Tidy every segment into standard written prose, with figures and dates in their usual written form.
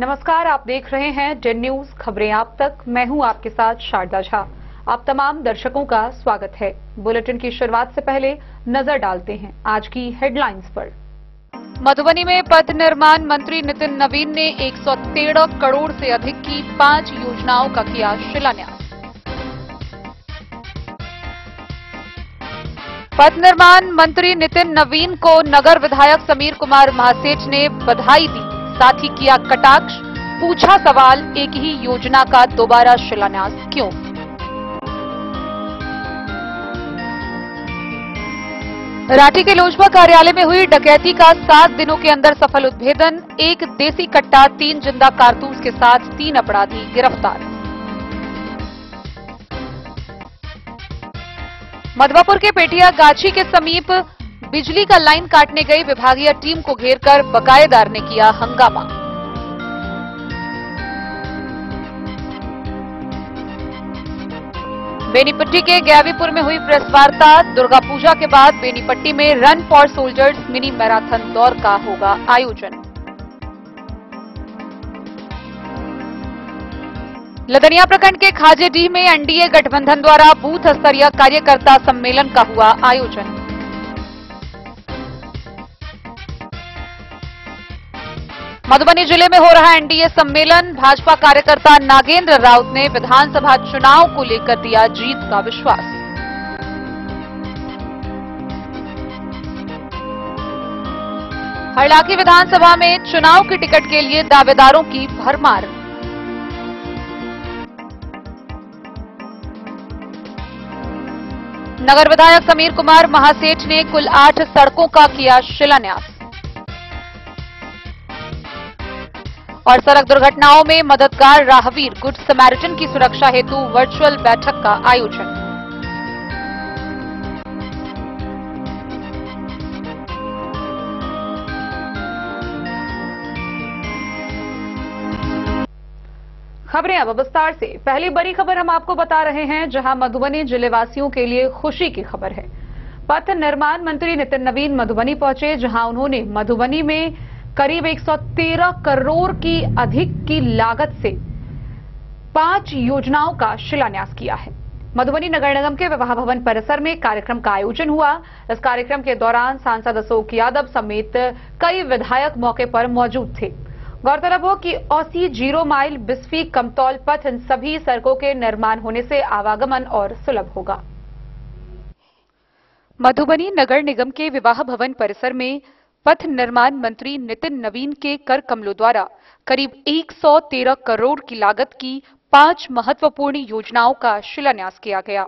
नमस्कार, आप देख रहे हैं डेन न्यूज खबरें आप तक। मैं हूं आपके साथ शारदा झा। आप तमाम दर्शकों का स्वागत है। बुलेटिन की शुरुआत से पहले नजर डालते हैं आज की हेडलाइंस पर। मधुबनी में पथ निर्माण मंत्री नितिन नवीन ने 113 करोड़ से अधिक की 5 योजनाओं का किया शिलान्यास। पथ निर्माण मंत्री नितिन नवीन को नगर विधायक समीर कुमार महासेठ ने बधाई दी, साथ ही किया कटाक्ष। पूछा सवाल, एक ही योजना का दोबारा शिलान्यास क्यों? राठी के लोजपा कार्यालय में हुई डकैती का 7 दिनों के अंदर सफल उद्भेदन। एक देसी कट्टा, 3 जिंदा कारतूस के साथ 3 अपराधी गिरफ्तार। मधवापुर के पेटिया गाछी के समीप बिजली का लाइन काटने गई विभागीय टीम को घेरकर बकायेदार ने किया हंगामा। बेनीपट्टी के गैवीपुर में हुई प्रेस वार्ता। दुर्गा पूजा के बाद बेनीपट्टी में run for soldiers mini marathon दौड़ का होगा आयोजन। लदनिया प्रखंड के खाजेडीह में एनडीए गठबंधन द्वारा बूथ स्तरीय कार्यकर्ता सम्मेलन का हुआ आयोजन। मधुबनी जिले में हो रहा एनडीए सम्मेलन। भाजपा कार्यकर्ता नागेंद्र राउत ने विधानसभा चुनाव को लेकर दिया जीत का विश्वास। हरलाखी विधानसभा में चुनाव की टिकट के लिए दावेदारों की भरमार। नगर विधायक समीर कुमार महासेठ ने कुल 8 सड़कों का किया शिलान्यास। और सड़क दुर्घटनाओं में मददगार राहगीर गुड समैरिटन की सुरक्षा हेतु वर्चुअल बैठक का आयोजन। खबरें अब विस्तार से। पहली बड़ी खबर हम आपको बता रहे हैं, जहां मधुबनी जिलेवासियों के लिए खुशी की खबर है। पथ निर्माण मंत्री नितिन नवीन मधुबनी पहुंचे, जहां उन्होंने मधुबनी में करीब 113 करोड़ की अधिक की लागत से 5 योजनाओं का शिलान्यास किया है। मधुबनी नगर निगम के विवाह भवन परिसर में कार्यक्रम का आयोजन हुआ। इस कार्यक्रम के दौरान सांसद अशोक यादव समेत कई विधायक मौके पर मौजूद थे। गौरतलब हो कि औसी 0 माइल बिस्फी कमतौल पथ इन सभी सड़कों के निर्माण होने से आवागमन और सुलभ होगा। मधुबनी नगर निगम के विवाह भवन परिसर में पथ निर्माण मंत्री नितिन नवीन के कर कमलों द्वारा करीब 113 करोड़ की लागत की 5 महत्वपूर्ण योजनाओं का शिलान्यास किया गया।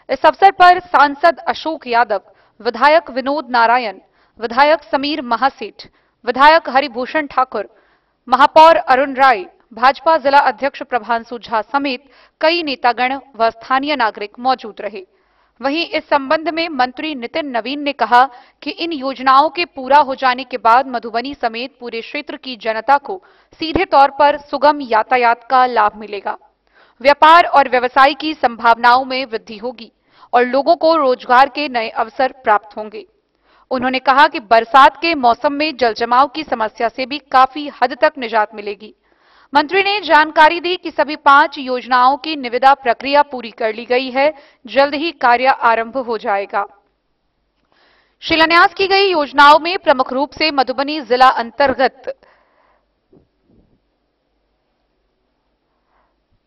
इस अवसर पर सांसद अशोक यादव, विधायक विनोद नारायण, विधायक समीर महासेठ, विधायक हरिभूषण ठाकुर, महापौर अरुण राय, भाजपा जिला अध्यक्ष प्रभांशु झा समेत कई नेतागण व स्थानीय नागरिक मौजूद रहे। वहीं इस संबंध में मंत्री नितिन नवीन ने कहा कि इन योजनाओं के पूरा हो जाने के बाद मधुबनी समेत पूरे क्षेत्र की जनता को सीधे तौर पर सुगम यातायात का लाभ मिलेगा। व्यापार और व्यवसाय की संभावनाओं में वृद्धि होगी और लोगों को रोजगार के नए अवसर प्राप्त होंगे। उन्होंने कहा कि बरसात के मौसम में जलजमाव की समस्या से भी काफी हद तक निजात मिलेगी। मंत्री ने जानकारी दी कि सभी 5 योजनाओं की निविदा प्रक्रिया पूरी कर ली गई है, जल्द ही कार्य आरंभ हो जाएगा। शिलान्यास की गई योजनाओं में प्रमुख रूप से मधुबनी जिला अंतर्गत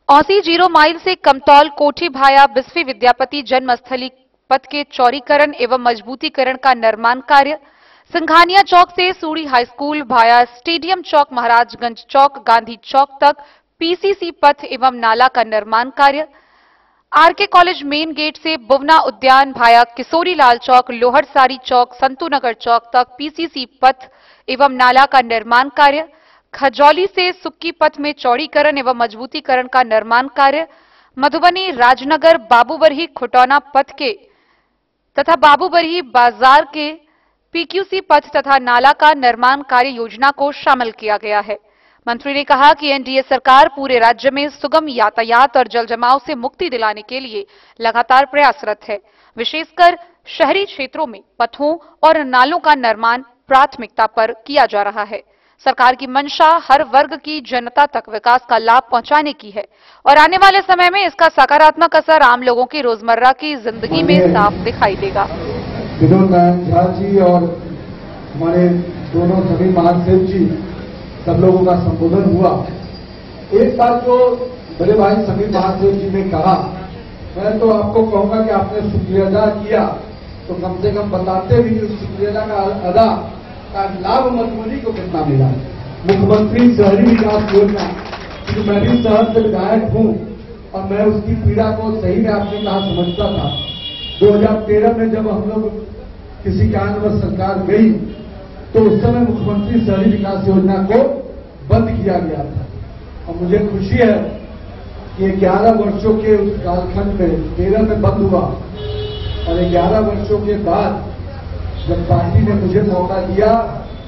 औसी 0 माइल से कमतौल कोठी भाया बिस्फी विद्यापति जन्मस्थली पथ के चौड़ीकरण एवं मजबूतीकरण का निर्माण कार्य, सिंघानिया चौक से सूड़ी हाई स्कूल भाया स्टेडियम चौक महाराजगंज चौक गांधी चौक तक पीसीसी पथ एवं नाला का निर्माण कार्य, आरके कॉलेज मेन गेट से बुवना उद्यान भाया किशोरी लाल चौक लोहरसारी चौक संतूनगर चौक तक पीसीसी पथ एवं नाला का निर्माण कार्य, खजौली से सुक्की पथ में चौड़ीकरण एवं मजबूतीकरण का निर्माण कार्य, मधुबनी राजनगर बाबूबरही खुटौना पथ के तथा बाबूबरही बाजार के पीक्यूसी पथ तथा नाला का निर्माण कार्य योजना को शामिल किया गया है। मंत्री ने कहा कि एनडीए सरकार पूरे राज्य में सुगम यातायात और जलजमाव से मुक्ति दिलाने के लिए लगातार प्रयासरत है। विशेषकर शहरी क्षेत्रों में पथों और नालों का निर्माण प्राथमिकता पर किया जा रहा है। सरकार की मंशा हर वर्ग की जनता तक विकास का लाभ पहुंचाने की है और आने वाले समय में इसका सकारात्मक असर आम लोगों की रोजमर्रा की जिंदगी में साफ दिखाई देगा। विनोद नारायण झा जी और हमारे दोनों सभी महासेव जी सब लोगों का संबोधन हुआ। एक बात जो बड़े भाई सभी महासेव जी ने कहा, मैं तो आपको कहूंगा कि आपने शुक्रिया अदा किया तो कम से कम बताते भी उस शुक्रिया का अदा का लाभ मधुबनी को कितना मिला। मुख्यमंत्री शहरी विकास योजना, क्योंकि मैं भी शहर से विधायक हूं और मैं उसकी पीड़ा को सही में आपने कहा समझता था। 2013 में जब हम लोग किसी कारणवश सरकार गई तो उस समय मुख्यमंत्री शहरी विकास योजना को बंद किया गया था और मुझे खुशी है कि 11 वर्षों के उस कालखंड में 13 में बंद हुआ और 11 वर्षों के बाद जब पार्टी ने मुझे मौका दिया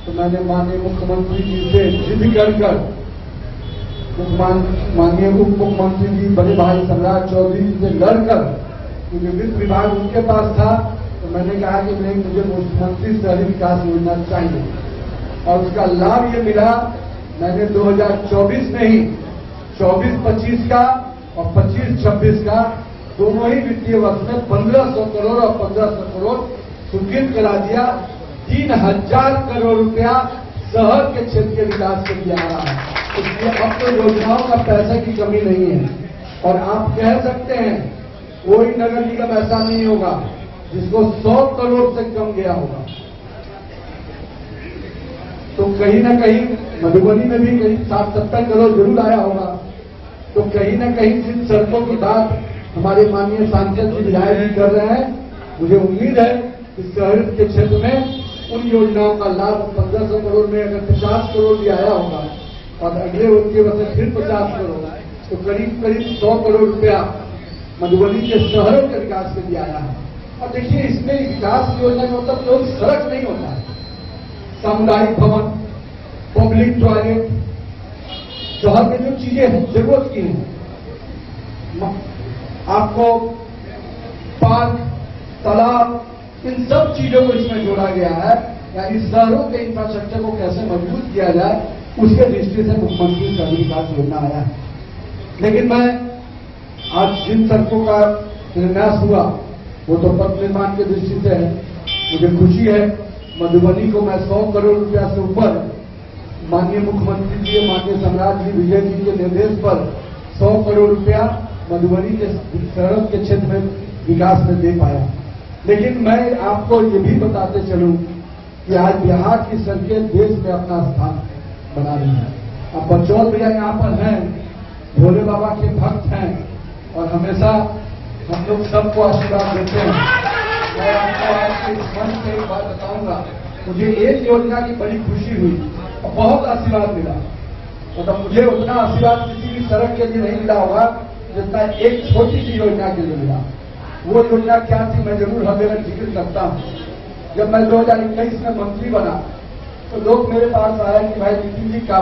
तो मैंने माननीय मुख्यमंत्री जी से जिद कर माननीय उप मुख्यमंत्री जी बड़े भाई सम्राट चौधरी जी से लड़कर, क्योंकि वित्त विभाग उनके पास था, तो मैंने कहा कि नहीं, मुझे मुख्यमंत्री शहरी विकास योजना चाहिए और उसका लाभ ये मिला। मैंने 2024 में ही 24-25 का और 25-26 का दोनों ही वित्तीय वर्ष में 1500 करोड़ और 1500 करोड़ स्वीकृत करा दिया। 3000 करोड़ रुपया शहर के क्षेत्र के विकास के लिए आ रहा है। इसलिए अब तो योजनाओं का पैसे की कमी नहीं है और आप कह सकते हैं कोई नगर निगम ऐसा नहीं होगा जिसको 100 करोड़ से कम गया होगा। तो कहीं ना कहीं मधुबनी में भी कहीं 60-70 करोड़ जरूर आया होगा। तो कहीं ना कहीं जिन सड़कों की बात हमारे माननीय सांसद जी विधायक जी कर रहे हैं, मुझे उम्मीद है कि शहर के क्षेत्र में उन योजनाओं का लाभ 1500 करोड़ में अगर 50 करोड़ भी आया होगा और अगले उनके वर्ष फिर 50 करोड़, तो करीब 100 करोड़ रुपया मधुबनी के शहरों के विकास के लिए आया है। और देखिए, इसमें विकास की योजना का मतलब केवल सड़क नहीं होता है, सामुदायिक भवन, पब्लिक टॉयलेट, शहर में जो चीजें जरूरत की हैं, आपको पार्क, तालाब, इन सब चीजों को इसमें जोड़ा गया है। यानी शहरों के इंफ्रास्ट्रक्चर को कैसे मजबूत किया जाए, उसके दृष्टि से मुख्यमंत्री शहरी विकास योजना आया है। लेकिन मैं आज जिन सड़कों का निर्णय हुआ वो तो पथ निर्माण की दृष्टि से है। मुझे खुशी है, मधुबनी को मैं 100 करोड़ रुपया से ऊपर माननीय मुख्यमंत्री जी, माननीय सम्राट जी विजय जी के निर्देश पर 100 करोड़ रुपया मधुबनी के सड़क के क्षेत्र में विकास में दे पाया। लेकिन मैं आपको ये भी बताते चलूं कि आज बिहार की सड़कें देश में अपना स्थान बना रही हैं। अब बचौल भैया यहाँ पर हैं, भोले बाबा के भक्त हैं और हमेशा हम लोग सबको आशीर्वाद देते हैं। मैं आपको आपके मन से एक बात बताऊंगा, मुझे एक योजना की बड़ी खुशी हुई और बहुत आशीर्वाद मिला। मतलब मुझे उतना आशीर्वाद किसी भी सड़क के लिए नहीं मिला होगा जितना एक छोटी सी योजना के लिए मिला। वो योजना क्या थी, मैं जरूर हमें जिक्र करता हूं। जब मैं 2021 में मंत्री बना तो लोग मेरे पास आए कि भाई नितिन जी का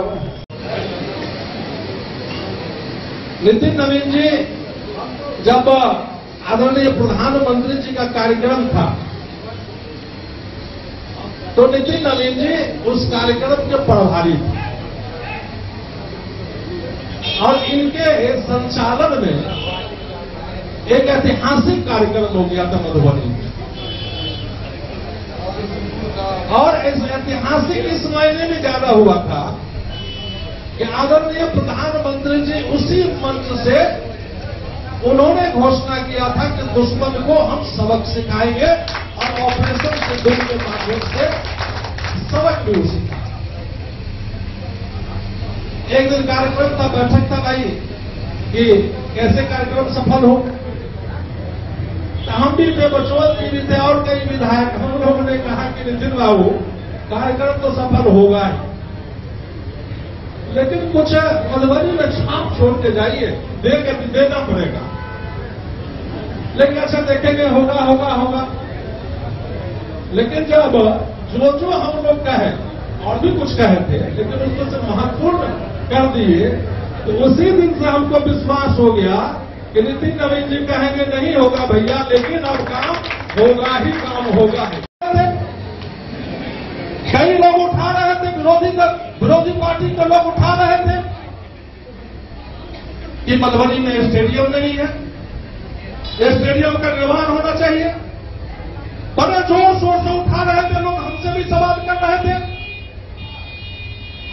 नितिन नवीन जी, जब आदरणीय प्रधानमंत्री जी का कार्यक्रम था तो नितिन नवीन जी उस कार्यक्रम के प्रभारी थे और इनके संचालन में एक ऐतिहासिक कार्यक्रम हो गया था मधुबनी में। और इस ऐतिहासिक इस महीने में ज्यादा हुआ था कि आदरणीय प्रधानमंत्री जी उसी मंच से उन्होंने घोषणा किया था कि दुश्मन को हम सबक सिखाएंगे और ऑपरेशन सिंदूर के माध्यम से सबक भी सिखाएंगे। एक दिन कार्यक्रम था, बैठक था भाई कि कैसे कार्यक्रम सफल हो। हम भी थे, बचौल जी भी थे और कई विधायक। हम लोगों ने कहा कि नितिन बाबू, कार्यक्रम तो सफल होगा ही, लेकिन कुछ मधुबनी में छाप छोड़ के जाइए, देना पड़ेगा। लेकिन अच्छा देखेंगे, होगा होगा होगा। लेकिन जब जो हम लोग कहे और भी कुछ कहे थे, लेकिन उसको से महत्वपूर्ण कर दिए, तो उसी दिन से हमको विश्वास हो गया कि नितिन नवीन जी कहेंगे नहीं होगा भैया, लेकिन अब काम होगा ही, काम होगा ही। कई लोग उठा रहे थे विरोधी पार्टी के लोग उठा रहे थे कि मधुबनी में स्टेडियम नहीं है, स्टेडियम का निर्माण होना चाहिए। बड़े जोर शोर से उठा रहे थे लोग, हमसे भी सवाल कर रहे थे।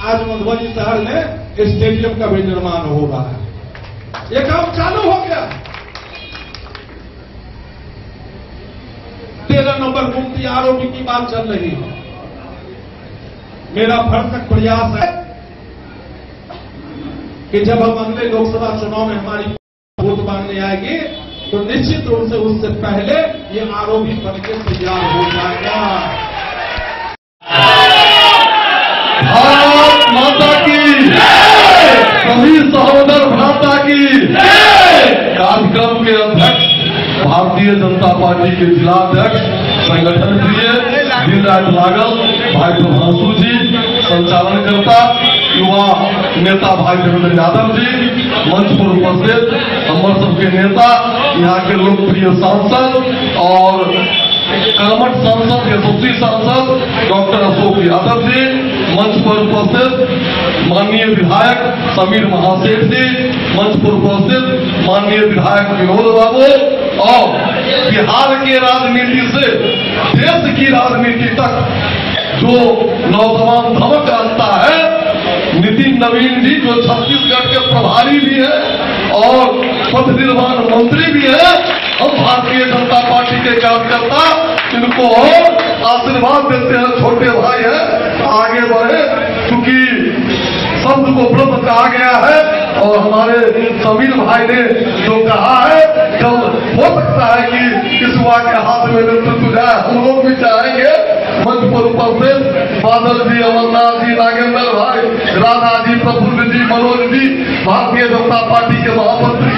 आज मधुबनी शहर में स्टेडियम का भी निर्माण हो रहा है, ये काम चालू हो गया। 13 नंबर मुक्ति आरोपी की बात चल रही है। मेरा भरसक प्रयास है कि जब हम अगले लोकसभा चुनाव में हमारी वोट मांगने आएगी तो निश्चित रूप से उससे पहले ये आरोपी बनके तैयार हो जाएगा। भारत माता की, सभी सहोदर भ्राता की। कार्यक्रम के अध्यक्ष भारतीय जनता पार्टी के जिलाध्यक्ष संगठन प्रिय दिन रात लागल भाई प्रभांशु जी, संचालनकर्ता युवा नेता भाई देवेंद्र यादव जी, मंच पर उपस्थित हमारे सबके नेता, यहाँ के लोकप्रिय सांसद और कर्मठ सांसद यशस्वी सांसद डॉक्टर अशोक यादव जी, मंच पर उपस्थित माननीय विधायक समीर महासेठ जी, मंच पर उपस्थित माननीय विधायक विनोद बाबू, और बिहार के राजनीति से देश की राजनीति तक जो नौजवान धमक रखता है, नितिन नवीन जी जो छत्तीसगढ़ के प्रभारी भी है और पथ निर्माण मंत्री भी है। हम भारतीय जनता पार्टी के कार्यकर्ता इनको आशीर्वाद देते हैं, छोटे भाई हैं, आगे बढ़े, क्योंकि शब्द को ब्रह्म कहा गया है। और हमारे समीर भाई ने जो कहा है, जब हो सकता है कि इस युवा के हाथ में नेतृत्व जाए, हम लोग भी चाहेंगे। मंच पर उपस्थित बादल जी, अमरनाथ जी, नागेंद्र भाई, राधा जी, प्रफुल्ल जी, मनोज जी, भारतीय जनता पार्टी के महामंत्री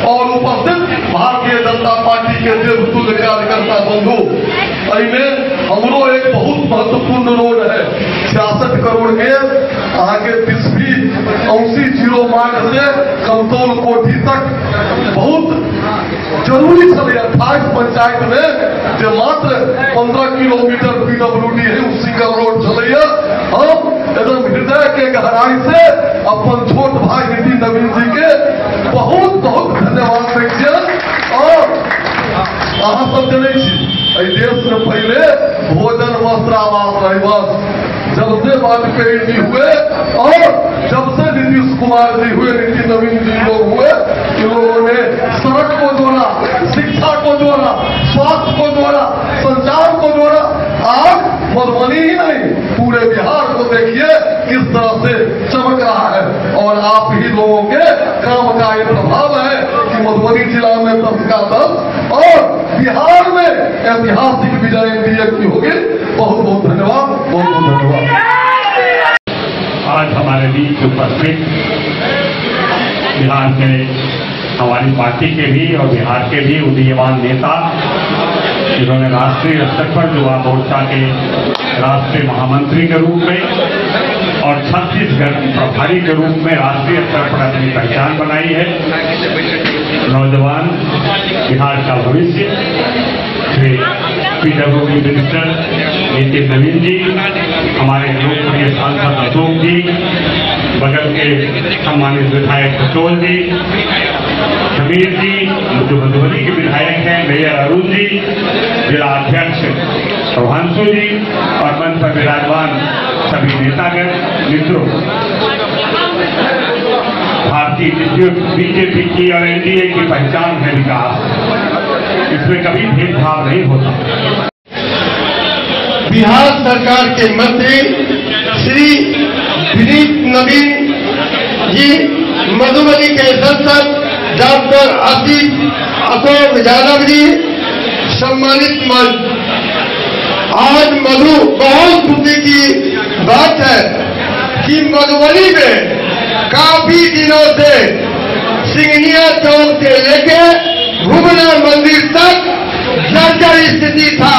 और उपस्थित भारतीय जनता पार्टी के देवतुल्य कार्यकर्ता बंधु, इनमें हमरो एक बहुत महत्वपूर्ण रोड है। 66 करोड़ के आगे बिस्फी 80 मार्ग से कमतौल कोठी तक बहुत जरूरी चले। 28 पंचायत में जो मात्र 15 किलोमीटर पीडब्ल्यूडी है, उस सिंगल रोड चले। हम एकदम हृदय के गहराई से अपन छोट भाई नितिन नवीन जी के बहुत बहुत धन्यवाद देखिए। और अहाँ सब जने देश में पहले भोजन वस्त्र आवास रही, बस जब से वाजपेयी जी हुए और जब से नीतीश कुमार जी हुए, नितिन नवीन जी लोग हुए, इन लोगों ने सड़क को जोड़ा, शिक्षा को जोड़ा, स्वास्थ्य को जोड़ा, संचार को जोड़ा। आज मधुबनी ही नहीं, पूरे बिहार को देखिए किस तरह से चमक रहा है। और आप ही लोगों के काम का ये प्रभाव है कि मधुबनी जिला में 10 का 10 और बिहार में ऐतिहासिक विजय एनडीए की होगी। बहुत बहुत धन्यवाद, बहुत बहुत धन्यवाद। आज हमारे बीच उपस्थित बिहार के हमारी पार्टी के भी और बिहार के भी उदीयमान नेता, जिन्होंने राष्ट्रीय स्तर पर युवा मोर्चा के राष्ट्रीय महामंत्री के रूप में और छत्तीसगढ़ प्रभारी के रूप में राष्ट्रीय स्तर पर अपनी पहचान बनाई है। नौजवान बिहार का भविष्य श्री पीडब्ल्यूडी मिनिस्टर नितिन नवीन जी, हमारे लोकप्रिय सांसद अशोक जी, बगल के सम्मानित विधायक कटोल जी, समीर जी जो मधुबनी के विधायक हैं, मेयर अरुण जी, जिला अध्यक्ष प्रभांशु जी और मंच पर विराजमान सभी नेतागण मित्रों, भारतीय बीजेपी की और एनडीए की पहचान है विकास, इसमें कभी भेदभाव नहीं होता। बिहार सरकार के मंत्री श्री विनीत नवीन जी, मधुबनी के सांसद डॉक्टर अशोक यादव जी, सम्मानित मंच, आज बहुत खुशी की बात है कि मधुबनी में काफी दिनों से सिंघनिया चौक से लेके घुमना मंदिर तक जर्जर स्थिति था।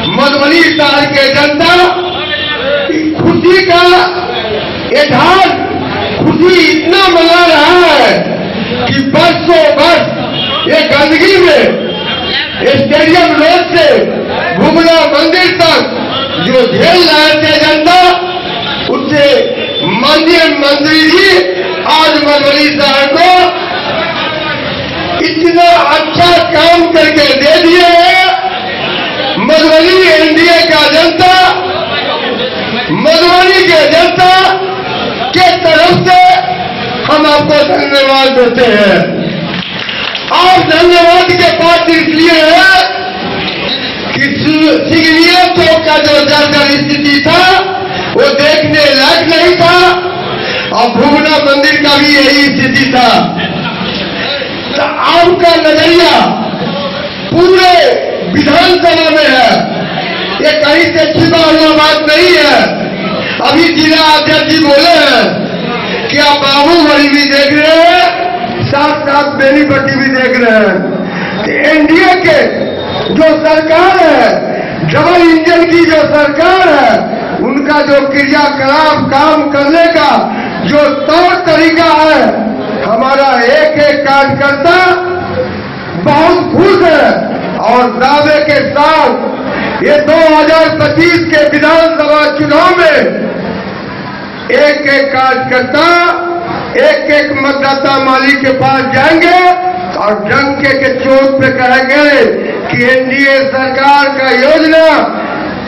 मधुबनी शहर के जनता खुशी का इजहार, खुशी इतना मना रहा है कि बरसों बरस ये गंदगी में स्टेडियम रोड से घुमना मंदिर तक जो झेल रहे थे जनता, उससे माननीय मंत्री जी आज मधुबनी शहर को इतना अच्छा काम करके दे दिए हैं। मधुबनी एनडीए का जनता, मधुबनी के जनता के तरफ से हम आपको धन्यवाद देते हैं। आप धन्यवाद के पात्र इसलिए है कि सिग्निया चौक का जो जर्जर स्थिति था वो देखने लायक नहीं था और भुवना मंदिर का भी यही स्थिति था। तो आपका नजरिया पूरे विधानसभा में है, ये कहीं से छिपा हुआ बात नहीं है। अभी जिला अध्यक्ष जी बोले हैं कि आप बाबूबड़ी भी देख रहे हैं, साथ साथ बेनीपट्टी भी देख रहे हैं। एनडीए के जो सरकार है, डबल इंजन की जो सरकार है, उनका जो क्रियाकलाप काम करने का जो तौर तरीका है, हमारा एक एक कार्यकर्ता बहुत खुश है और दावे के साथ ये 2025 के विधानसभा चुनाव में एक एक कार्यकर्ता एक एक मतदाता मालिक के पास जाएंगे और डंके के चोट पे कहेंगे कि एनडीए सरकार का योजना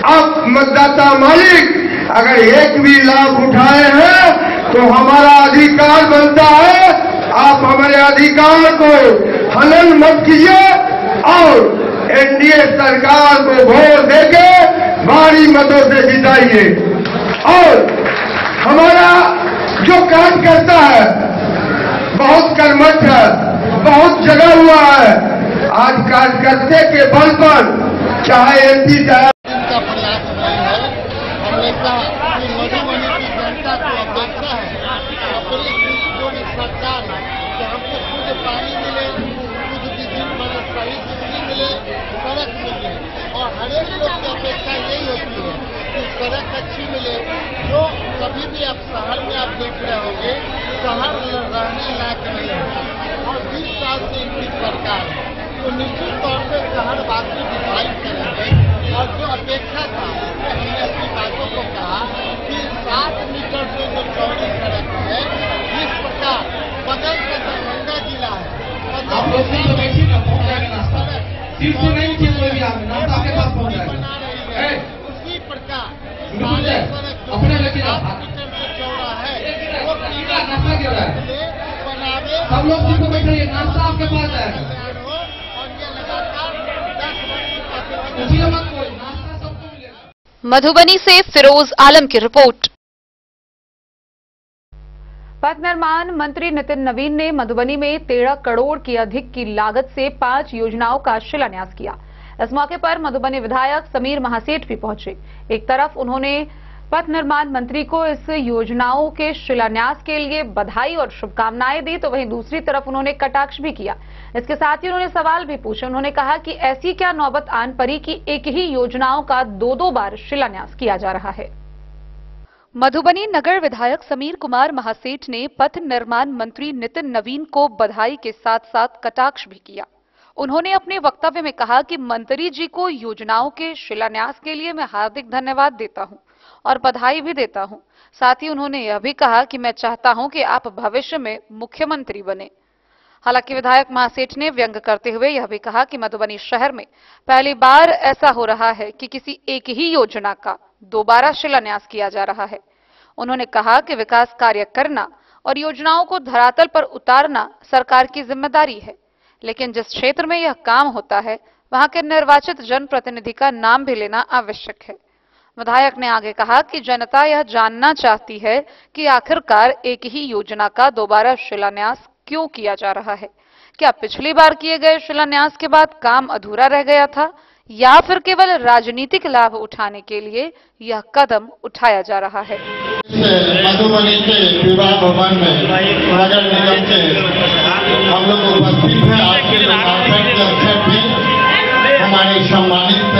अब मतदाता मालिक अगर एक भी लाभ उठाए हैं तो हमारा अधिकार बनता है, आप हमारे अधिकार को हनन मत कीजिए और एनडीए सरकार को वोट देके भारी मतों से जिताइए। और हमारा जो कार्यकर्ता है बहुत कर्मठ है, बहुत जगा हुआ है। आज कार्यकर्ता के बल पर चाहे एमपी चाहे का प्रयास नहीं है। हमेशा मधुबनी की जनता को अपेक्षा है अपनी जो सरकार है कि हमको शुद्ध पानी मिले, शुद्ध बिजली मिले, सही बिजली मिले, सड़क मिले और हरेक लोग की अपेक्षा यही होती है कि सड़क अच्छी मिले। जो कभी भी आप शहर में आप देख रहे होंगे शहर रहने लायक नहीं है और 20 साल से इनकी सरकार है, तो निश्चित तौर पर शहर वासी डिसाइड करेंगे। और जो अपेक्षा था हमने अपनी बातों को कहा कि 7 मीटर से जो चौड़ी सड़क है, इस प्रकार बगल का दरभंगा जिला है, बना रही है उसी प्रकार अपने सड़क 7 मीटर से चौड़ा है वो बनावे सब लोग नाश्ता आपके पास है और ये लगातार 10 वर्ष मधुबनी से फिरोज आलम की रिपोर्ट। पथ निर्माण मंत्री नितिन नवीन ने मधुबनी में 13 करोड़ की अधिक की लागत से 5 योजनाओं का शिलान्यास किया। इस मौके पर मधुबनी विधायक समीर महासेठ भी पहुंचे। एक तरफ उन्होंने पथ निर्माण मंत्री को इस योजनाओं के शिलान्यास के लिए बधाई और शुभकामनाएं दी, तो वहीं दूसरी तरफ उन्होंने कटाक्ष भी किया। इसके साथ ही उन्होंने सवाल भी पूछे। उन्होंने कहा कि ऐसी क्या नौबत आन पड़ी कि एक ही योजनाओं का 2-2 बार शिलान्यास किया जा रहा है। मधुबनी नगर विधायक समीर कुमार महासेठ ने पथ निर्माण मंत्री नितिन नवीन को बधाई के साथ साथ कटाक्ष भी किया। उन्होंने अपने वक्तव्य में कहा कि मंत्री जी को योजनाओं के शिलान्यास के लिए मैं हार्दिक धन्यवाद देता हूं और बधाई भी देता हूं। साथ ही उन्होंने यह भी कहा कि मैं चाहता हूं कि आप भविष्य में मुख्यमंत्री बने। हालांकि विधायक महासेठ ने व्यंग करते हुए यह भी कहा कि मधुबनी शहर में पहली बार ऐसा हो रहा है कि किसी एक ही योजना का दोबारा शिलान्यास किया जा रहा है। उन्होंने कहा कि विकास कार्य करना और योजनाओं को धरातल पर उतारना सरकार की जिम्मेदारी है, लेकिन जिस क्षेत्र में यह काम होता है वहां के निर्वाचित जनप्रतिनिधि का नाम भी लेना आवश्यक है। विधायक ने आगे कहा कि जनता यह जानना चाहती है कि आखिरकार एक ही योजना का दोबारा शिलान्यास क्यों किया जा रहा है। क्या पिछली बार किए गए शिलान्यास के बाद काम अधूरा रह गया था या फिर केवल राजनीतिक लाभ उठाने के लिए यह कदम उठाया जा रहा है। मधुबनी के विवाह भवन में नगर निगम के हम लोग उपस्थित हैं। आज के लोकार्पण के अवसर पर हमारे सम्मानित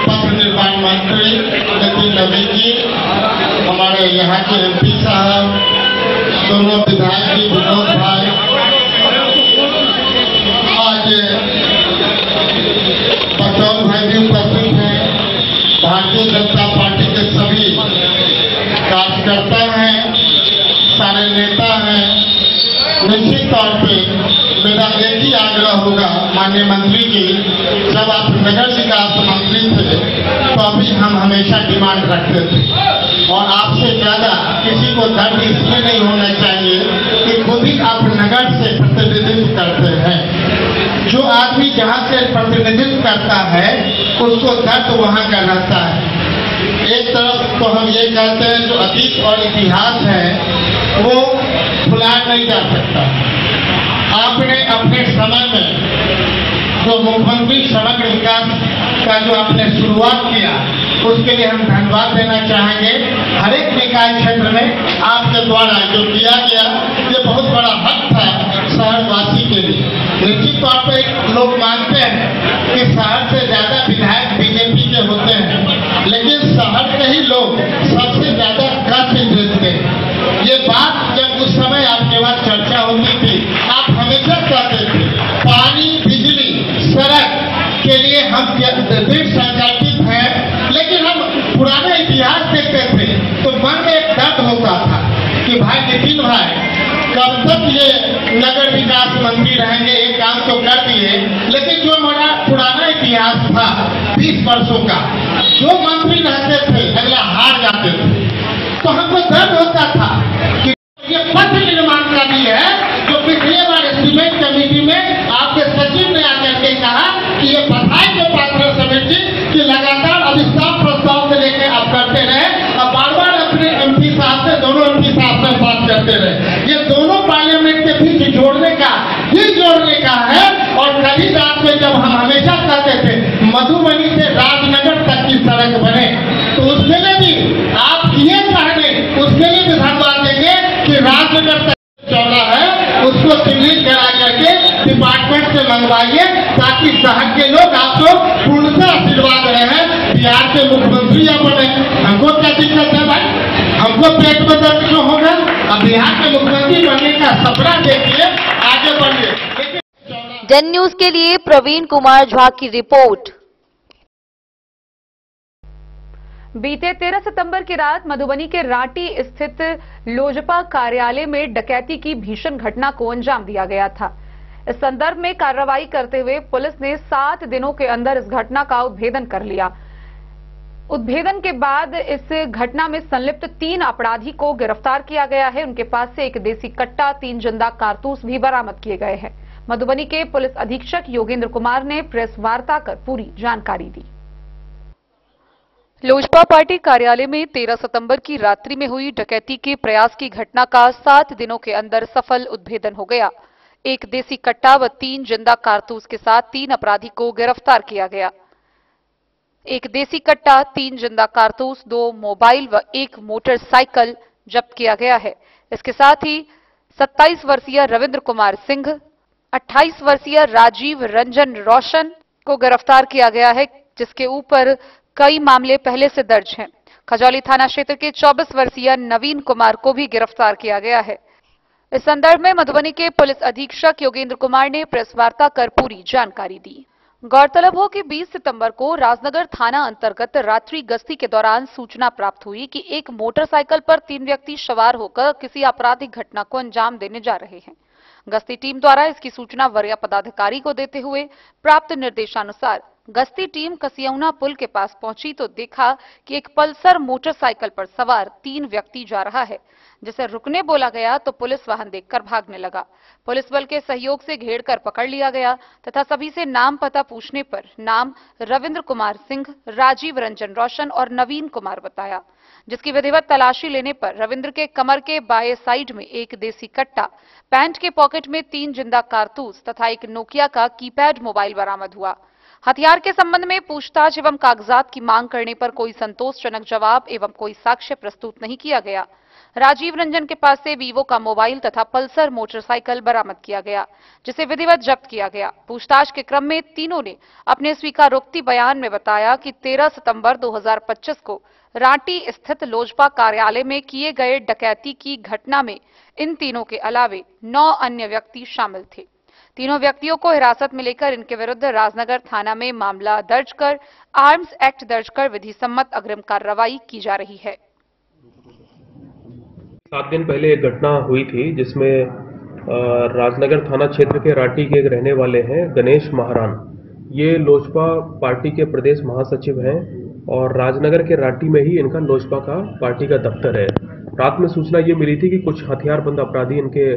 पथ निर्माण मंत्री नितिन नवीन जी, हमारे यहाँ के एमपी साहब, दोनों विधायक जी विनोद भाई, आज पटौल भाई भी उपस्थित हैं। भारतीय जनता पार्टी के सभी कार्यकर्ता तौर पे मेरा एक ही आग्रह होगा माननीय मंत्री जी, जब आप नगर विकास मंत्री थे तो अभी हम हमेशा डिमांड रखते थे और आपसे ज्यादा किसी को दर्द इसमें नहीं होना चाहिए कि खुद ही आप नगर से प्रतिनिधित्व करते हैं। जो आदमी जहाँ से प्रतिनिधित्व करता है उसको दर्द वहाँ का रहता है। एक तरफ तो हम ये कहते हैं जो अतीत और इतिहास है वो भुलाया नहीं जा सकता। आपने अपने समय में जो मुख्यमंत्री समग्र विकास का जो आपने शुरुआत किया उसके लिए हम धन्यवाद देना चाहेंगे। हर एक निकाय क्षेत्र में आपके द्वारा जो किया गया ये बहुत बड़ा हक था शहरवासी के लिए। निश्चित तौर पर लोग मानते हैं कि शहर से ज्यादा विधायक बीजेपी के होते हैं, लेकिन शहर के ही लोग सबसे ज्यादा कष्ट देते हैं। ये बात जब उस समय आपके पास चर्चा होती थी, आप हमेशा कहते थे पानी, बिजली, सड़क के लिए हम दृढ़ संकल्पित हैं, लेकिन हम पुराना इतिहास देखते थे तो मन में एक दर्द होता था कि भाई नितिन भाई कब तक ये नगर विकास मंत्री रहेंगे, एक काम तो कर दिए, लेकिन जो हमारा पुराना इतिहास था 20 वर्षों का, जो मंत्री रहते थे अगला हार जाते थे, तो हमको दर्द होता था कि ये पथ निर्माण का भी है जो पिछले बार सीमेंट कमेटी में आपके सचिव ने आकर के कहा कि ये बधाई के पात्र समिति की लगातार अभिस्ताव प्रस्ताव से लेकर आप करते रहे और बार बार अपने एमपी साहब से, दोनों एमपी साहब से बात करते रहे। ये दोनों पार्लियामेंट के बीच जोड़ने का है। और कभी रात में जब हम हमेशा कहते थे मधुबनी से राजनगर तक की सड़क बने, तो उसके लिए भी आप किए पहले उसके लिए भी धन्यवाद देंगे कि राजनगर तक चौड़ा है उसको चिन्हित करा करके डिपार्टमेंट से मंगवाइए ताकि शहर के लोग आप लोग पूर्णतः आशीर्वाद रहे हैं बिहार के मुख्यमंत्री या बने। हमको क्या दिक्कत है भाई, हमको पेट में दर्द क्यों होगा? अब बिहार के मुख्यमंत्री बनने का सपना देखिए, आगे बढ़िए। डन न्यूज के लिए प्रवीण कुमार झा की रिपोर्ट। बीते 13 सितंबर की रात मधुबनी के रांटी स्थित लोजपा कार्यालय में डकैती की भीषण घटना को अंजाम दिया गया था। इस संदर्भ में कार्रवाई करते हुए पुलिस ने 7 दिनों के अंदर इस घटना का उद्भेदन कर लिया। उद्भेदन के बाद इस घटना में संलिप्त 3 अपराधी को गिरफ्तार किया गया है। उनके पास से एक देसी कट्टा, 3 जिंदा कारतूस भी बरामद किए गए हैं। मधुबनी के पुलिस अधीक्षक योगेंद्र कुमार ने प्रेस वार्ता कर पूरी जानकारी दी। लोजपा पार्टी कार्यालय में 13 सितंबर की रात्रि में हुई डकैती के प्रयास की घटना का 7 दिनों के अंदर सफल उद्भेदन हो गया। एक देसी कट्टा व 3 जिंदा कारतूस के साथ 3 अपराधी को गिरफ्तार किया गया। एक देसी कट्टा, 3 जिंदा कारतूस, 2 मोबाइल व 1 मोटरसाइकिल जब्त किया गया है। इसके साथ ही 27 वर्षीय रविंद्र कुमार सिंह, 28 वर्षीय राजीव रंजन रोशन को गिरफ्तार किया गया है, जिसके ऊपर कई मामले पहले से दर्ज हैं। खजौली थाना क्षेत्र के 24 वर्षीय नवीन कुमार को भी गिरफ्तार किया गया है। इस संदर्भ में मधुबनी के पुलिस अधीक्षक योगेंद्र कुमार ने प्रेस वार्ता कर पूरी जानकारी दी। गौरतलब हो कि 20 सितंबर को राजनगर थाना अंतर्गत रात्रि गश्ती के दौरान सूचना प्राप्त हुई कि एक मोटरसाइकिल पर 3 व्यक्ति सवार होकर किसी आपराधिक घटना को अंजाम देने जा रहे हैं। गश्ती टीम द्वारा इसकी सूचना वरीय पदाधिकारी को देते हुए प्राप्त निर्देशानुसार गश्ती टीम कसियौना पुल के पास पहुंची तो देखा कि एक पल्सर मोटरसाइकिल पर सवार 3 व्यक्ति जा रहा है, जिसे रुकने बोला गया तो पुलिस वाहन देखकर भागने लगा। पुलिस बल के सहयोग से घेरकर पकड़ लिया गया तथा सभी से नाम पता पूछने पर नाम रविंद्र कुमार सिंह, राजीव रंजन रोशन और नवीन कुमार बताया, जिसकी विधिवत तलाशी लेने पर रविंद्र के कमर के बाएं साइड में एक देसी कट्टा, पैंट के पॉकेट में 3 जिंदा कारतूस तथा एक नोकिया का कीपैड मोबाइल बरामद हुआ। हथियार के संबंध में पूछताछ एवं कागजात की मांग करने पर कोई संतोषजनक जवाब एवं कोई साक्ष्य प्रस्तुत नहीं किया गया। राजीव रंजन के पास से वीवो का मोबाइल तथा पल्सर मोटरसाइकिल बरामद किया गया, जिसे विधिवत जब्त किया गया। पूछताछ के क्रम में तीनों ने अपने स्वीकारोक्ति बयान में बताया कि 13 सितंबर 2025 को रांटी स्थित लोजपा कार्यालय में किए गए डकैती की घटना में इन तीनों के अलावे 9 अन्य व्यक्ति शामिल थे। तीनों व्यक्तियों को हिरासत में लेकर इनके विरुद्ध राजनगर थाना में मामला दर्ज कर आर्म्स एक्ट दर्ज कर विधि सम्मत अग्रिम कार्रवाई की जा रही है। 7 दिन पहले एक घटना हुई थी जिसमें राजनगर थाना क्षेत्र के राठी के एक रहने वाले हैं गणेश महारान। ये लोजपा पार्टी के प्रदेश महासचिव हैं और राजनगर के राठी में ही इनका लोजपा का पार्टी का दफ्तर है। रात में सूचना ये मिली थी कि कुछ हथियारबंद अपराधी इनके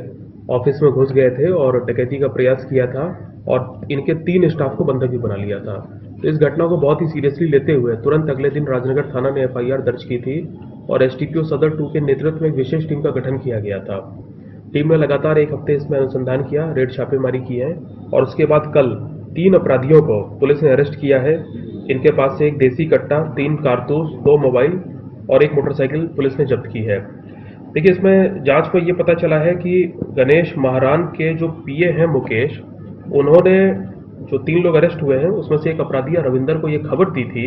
ऑफिस में घुस गए थे और डकैती का प्रयास किया था और इनके 3 स्टाफ को बंधक भी बना लिया था। तो इस घटना को बहुत ही सीरियसली लेते हुए तुरंत अगले दिन राजनगर थाना ने FIR दर्ज की थी और STPO सदर 2 के नेतृत्व में एक विशेष टीम का गठन किया गया था। टीम ने लगातार 1 हफ्ते इसमें अनुसंधान किया, रेड छापेमारी की है और उसके बाद कल 3 अपराधियों को पुलिस ने अरेस्ट किया है। इनके पास से एक देसी कट्टा, 3 कारतूस, 2 मोबाइल और 1 मोटरसाइकिल पुलिस ने जब्त की है। देखिए, इसमें जांच में ये पता चला है कि गणेश महारान के जो PA हैं मुकेश, उन्होंने जो 3 लोग अरेस्ट हुए हैं उसमें से एक अपराधी रविंदर को ये खबर दी थी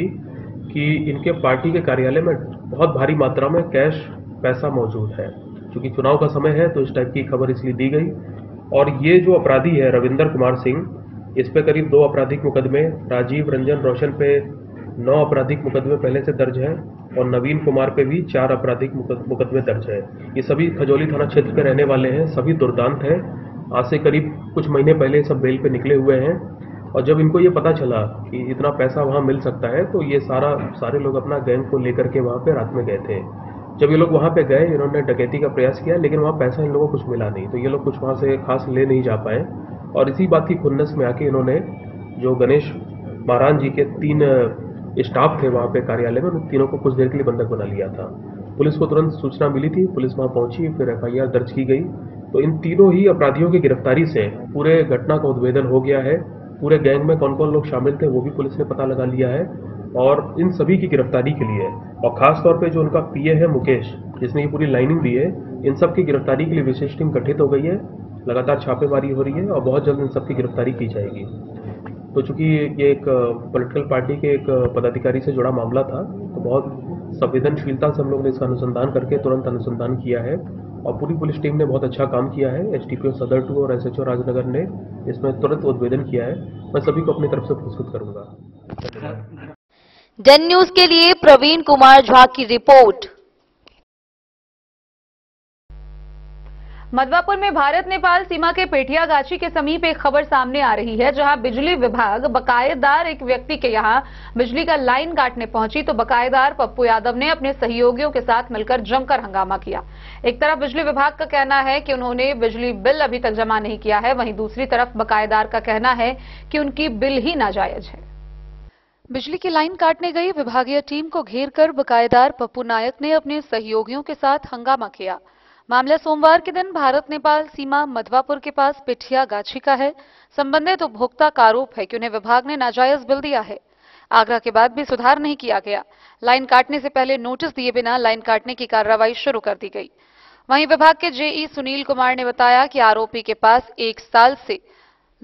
कि इनके पार्टी के कार्यालय में बहुत भारी मात्रा में कैश पैसा मौजूद है। क्योंकि चुनाव का समय है तो इस टाइप की खबर इसलिए दी गई। और ये जो अपराधी है रविंदर कुमार सिंह, इस पे करीब 2 आपराधिक मुकदमे, राजीव रंजन रोशन पे 9 आपराधिक मुकदमे पहले से दर्ज हैं और नवीन कुमार पे भी 4 आपराधिक मुकदमे दर्ज है। ये सभी खजौली थाना क्षेत्र के रहने वाले हैं, सभी दुर्दांत हैं। आज से करीब कुछ महीने पहले सब बेल पे निकले हुए हैं और जब इनको ये पता चला कि इतना पैसा वहाँ मिल सकता है तो ये सारे लोग अपना गैंग को लेकर के वहाँ पे रात में गए थे। जब ये लोग वहाँ पे गए, इन्होंने डकैती का प्रयास किया लेकिन वहाँ पैसा इन लोगों को कुछ मिला नहीं, तो ये लोग कुछ वहाँ से खास ले नहीं जा पाए और इसी बात की खुन्नस में आके इन्होंने जो गणेश महारान जी के 3 स्टाफ थे वहाँ पे कार्यालय में, उन तीनों को कुछ देर के लिए बंधक बना लिया था। पुलिस को तुरंत सूचना मिली थी, पुलिस वहाँ पहुंची, फिर FIR दर्ज की गई। तो इन तीनों ही अपराधियों की गिरफ्तारी से पूरे घटना का उद्भेदन हो गया है। पूरे गैंग में कौन कौन लोग शामिल थे वो भी पुलिस ने पता लगा लिया है और इन सभी की गिरफ्तारी के लिए और खास तौर पे जो उनका PA है मुकेश, जिसने ये पूरी लाइनिंग दी है, इन सब की गिरफ्तारी के लिए विशेष टीम गठित हो गई है। लगातार छापेमारी हो रही है और बहुत जल्द इन सब की गिरफ्तारी की जाएगी। तो चूंकि ये एक पॉलिटिकल पार्टी के एक पदाधिकारी से जुड़ा मामला था तो बहुत संवेदनशीलता से हम लोग ने इसका अनुसंधान करके तुरंत अनुसंधान किया है और पूरी पुलिस टीम ने बहुत अच्छा काम किया है। STPO सदर 2 और SHO राजनगर ने इसमें तुरंत उद्भेदन किया है। मैं सभी को अपनी तरफ से पुरस्कृत करूंगा। डन न्यूज के लिए प्रवीण कुमार झा की रिपोर्ट। मधवापुर में भारत नेपाल सीमा के पेठियागाछी के समीप एक खबर सामने आ रही है, जहां बिजली विभाग बकायेदार एक व्यक्ति के यहां बिजली का लाइन काटने पहुंची तो बकायेदार पप्पू यादव ने अपने सहयोगियों के साथ मिलकर जमकर हंगामा किया। एक तरफ बिजली विभाग का कहना है कि उन्होंने बिजली बिल अभी तक जमा नहीं किया है, वहीं दूसरी तरफ बकायेदार का कहना है कि उनकी बिल ही नाजायज है। बिजली की लाइन काटने गई विभागीय टीम को घेरकर बकायेदार पप्पू नायक ने अपने सहयोगियों के साथ हंगामा किया। मामला सोमवार के दिन भारत नेपाल सीमा मधवापुर के पास पेठियागाछी का है। संबंधित उपभोक्ता का आरोप है कि उन्हें विभाग ने नाजायज बिल दिया है। आग्रह के बाद भी सुधार नहीं किया गया। लाइन काटने से पहले नोटिस दिए बिना लाइन काटने की कार्रवाई शुरू कर दी गई। वहीं विभाग के JE सुनील कुमार ने बताया कि आरोपी के पास 1 साल से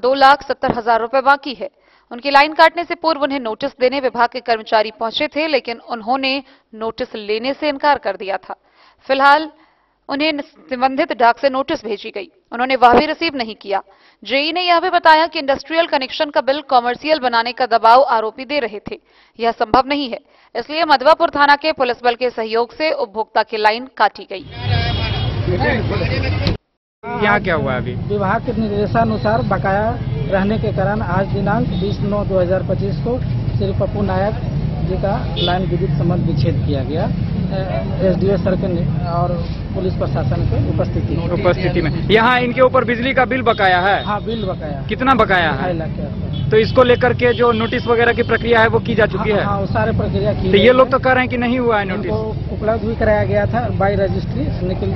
2,70,000 रुपए बाकी है। उनकी लाइन काटने से पूर्व उन्हें नोटिस देने विभाग के कर्मचारी पहुंचे थे, लेकिन उन्होंने नोटिस लेने से इनकार कर दिया था। फिलहाल उन्हें संबंधित डाक से नोटिस भेजी गई, उन्होंने वह भी रिसीव नहीं किया। JE ने यह भी बताया कि इंडस्ट्रियल कनेक्शन का बिल कॉमर्शियल बनाने का दबाव आरोपी दे रहे थे। यह संभव नहीं है, इसलिए मधवापुर थाना के पुलिस बल के सहयोग से उपभोक्ता की लाइन काटी गई। यहाँ क्या हुआ? अभी विभाग के निर्देशानुसार बकाया रहने के कारण आज दिनांक 20/9/2025 को श्री पप्पू नायक जी का लाइन विद्युत संबंध विच्छेद किया गया। SDO सर के और पुलिस प्रशासन के उपस्थिति में। यहाँ इनके ऊपर बिजली का बिल बकाया है? हाँ, बिल बकाया। कितना बकाया है? 2.5 लाख। तो इसको लेकर के जो नोटिस वगैरह की प्रक्रिया है वो की जा चुकी है? हाँ, सारे प्रक्रिया की। तो ये लोग तो कह रहे हैं कि नहीं हुआ है नोटिस? उपलब्ध भी कराया गया था बाय रजिस्ट्री,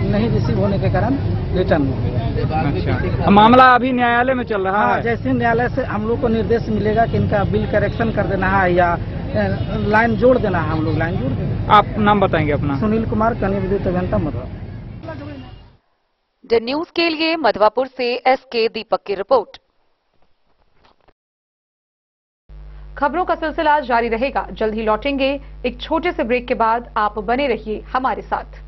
नहीं रिसीव होने के कारण रिटर्न हो गया। अच्छा, मामला अभी न्यायालय में चल रहा है? जैसे न्यायालय से हम लोग को निर्देश मिलेगा कि इनका बिल करेक्शन कर देना है या लाइन जोड़ देना है, हम लोग लाइन जोड़ देंगे। आप नाम बताएंगे अपना? सुनील कुमार, कनीय विद्युत अभियंता मधुपुर। डन न्यूज के लिए मधवापुर से SK दीपक की रिपोर्ट। खबरों का सिलसिला जारी रहेगा, जल्द ही लौटेंगे एक छोटे से ब्रेक के बाद। आप बने रहिए हमारे साथ।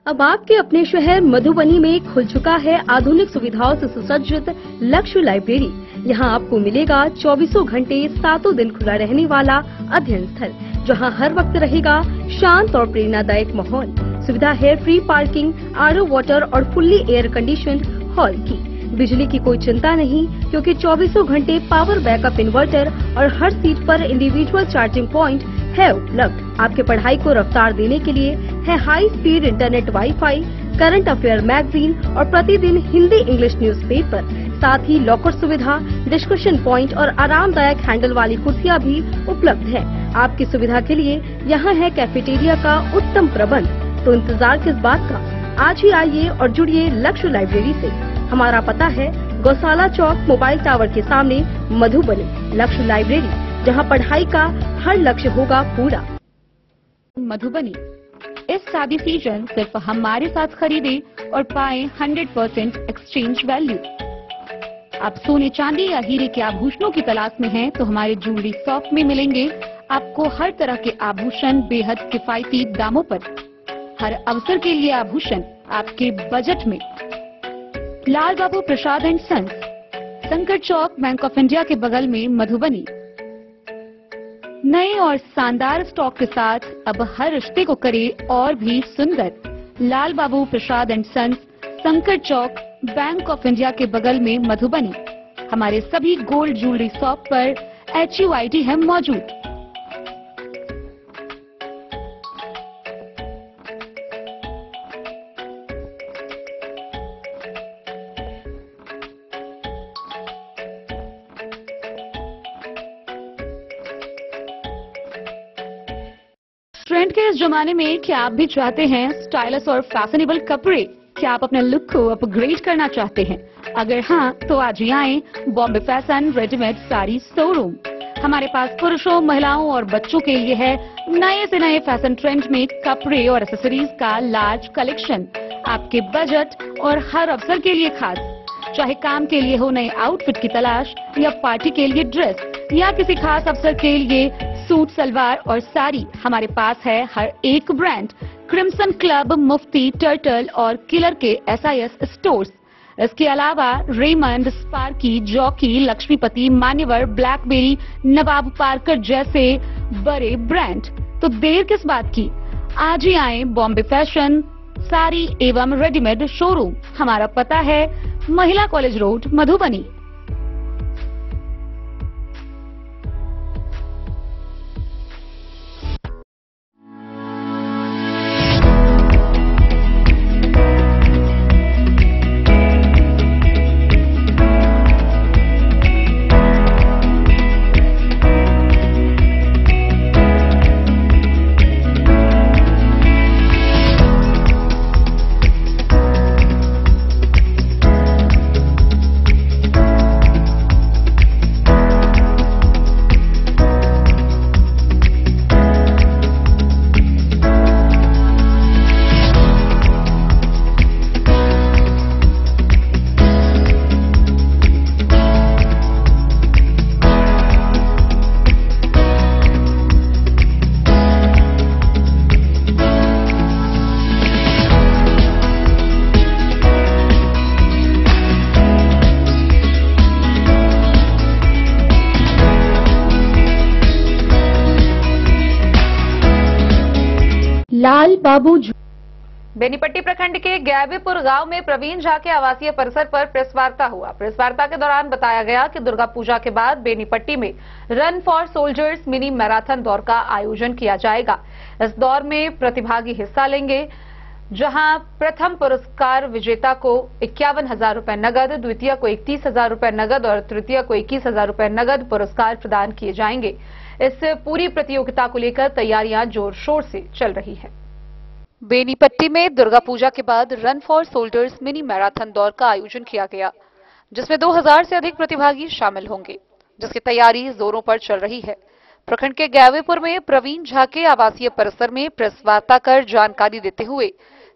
अब आपके अपने शहर मधुबनी में खुल चुका है आधुनिक सुविधाओं से सुसज्जित लक्ष्य लाइब्रेरी। यहाँ आपको मिलेगा 24 घंटे 7 दिन खुला रहने वाला अध्ययन स्थल, जहाँ हर वक्त रहेगा शांत और प्रेरणादायक माहौल। सुविधा है फ्री पार्किंग, RO वाटर और फुल्ली एयर कंडीशन हॉल की। बिजली की कोई चिंता नहीं, क्योंकि 24 घंटे पावर बैकअप इन्वर्टर और हर सीट पर इंडिविजुअल चार्जिंग पॉइंट है उपलब्ध। आपके पढ़ाई को रफ्तार देने के लिए है high speed internet, wifi, current affair magazine और प्रतिदिन हिंदी इंग्लिश न्यूज़पेपर। साथ ही लॉकर सुविधा, डिस्कशन पॉइंट और आरामदायक हैंडल वाली कुर्सियां भी उपलब्ध है। आपकी सुविधा के लिए यहाँ है कैफेटेरिया का उत्तम प्रबंध। तो इंतजार किस बात का, आज ही आइए और जुड़िए लक्ष्य लाइब्रेरी से। हमारा पता है गौशाला चौक, मोबाइल टावर के सामने, मधुबनी। लक्ष्य लाइब्रेरी, जहाँ पढ़ाई का हर लक्ष्य होगा पूरा। मधुबनी, इस शादी सीजन सिर्फ हमारे साथ खरीदे और पाए 100% एक्सचेंज वैल्यू। आप सोने, चांदी या हीरे के आभूषणों की तलाश में हैं, तो हमारे ज्वेलरी शॉप में मिलेंगे आपको हर तरह के आभूषण बेहद किफायती दामों पर। हर अवसर के लिए आभूषण आपके बजट में। लाल बाबू प्रसाद एंड सन्स, संकट चौक, बैंक ऑफ इंडिया के बगल में, मधुबनी। नए और शानदार स्टॉक के साथ अब हर रिश्ते को करे और भी सुंदर। लाल बाबू प्रसाद एंड सन्स, संकट चौक, बैंक ऑफ इंडिया के बगल में, मधुबनी। हमारे सभी गोल्ड ज्वेलरी शॉप पर HUID है मौजूद। ट्रेंड के इस जमाने में क्या आप भी चाहते हैं स्टाइलिश और फैशनेबल कपड़े? क्या आप अपने लुक को अपग्रेड करना चाहते हैं? अगर हाँ, तो आज ही आएं Bombay fashion readymade sari showroom. हमारे पास पुरुषों, महिलाओं और बच्चों के लिए है नए से नए फैशन ट्रेंड में कपड़े और एक्सेसरीज का लार्ज कलेक्शन। आपके बजट और हर अवसर के लिए खास। चाहे काम के लिए हो नए आउटफिट की तलाश, या पार्टी के लिए ड्रेस, या किसी खास अवसर के लिए सूट, सलवार और साड़ी, हमारे पास है हर एक ब्रांड। क्रिम्सन क्लब, मुफ्ती, टर्टल और किलर के SIS स्टोर्स। इसके अलावा रेमंड, स्पार्की, जॉकी, लक्ष्मीपति, मान्यवर, ब्लैकबेरी, नवाब पार्कर जैसे बड़े ब्रांड। तो देर किस बात की, आज ही आए बॉम्बे फैशन साड़ी एवं रेडीमेड शोरूम। हमारा पता है महिला कॉलेज रोड, मधुबनी। लाल बाबू। बेनीपट्टी प्रखंड के गैबीपुर गांव में प्रवीण झा के आवासीय परिसर पर प्रेस वार्ता हुआ। प्रेस वार्ता के दौरान बताया गया कि दुर्गा पूजा के बाद बेनीपट्टी में run for soldiers mini marathon दौड़ का आयोजन किया जाएगा। इस दौड़ में प्रतिभागी हिस्सा लेंगे, जहां प्रथम पुरस्कार विजेता को 51,000 रुपए नगद, द्वितीय को 31,000 रुपए नगद और तृतीय को 21,000 रुपए नगद पुरस्कार प्रदान किए जाएंगे। इस पूरी प्रतियोगिता को लेकर तैयारियां जोर शोर से चल रही है। बेनीपट्टी में दुर्गा पूजा के बाद run for soldiers mini marathon दौड़ का आयोजन किया गया, जिसमें 2000 से अधिक प्रतिभागी शामिल होंगे, जिसकी तैयारी जोरों पर चल रही है। प्रखंड के गैबीपुर में प्रवीण झा के आवासीय परिसर में प्रेस वार्ता कर जानकारी देते हुए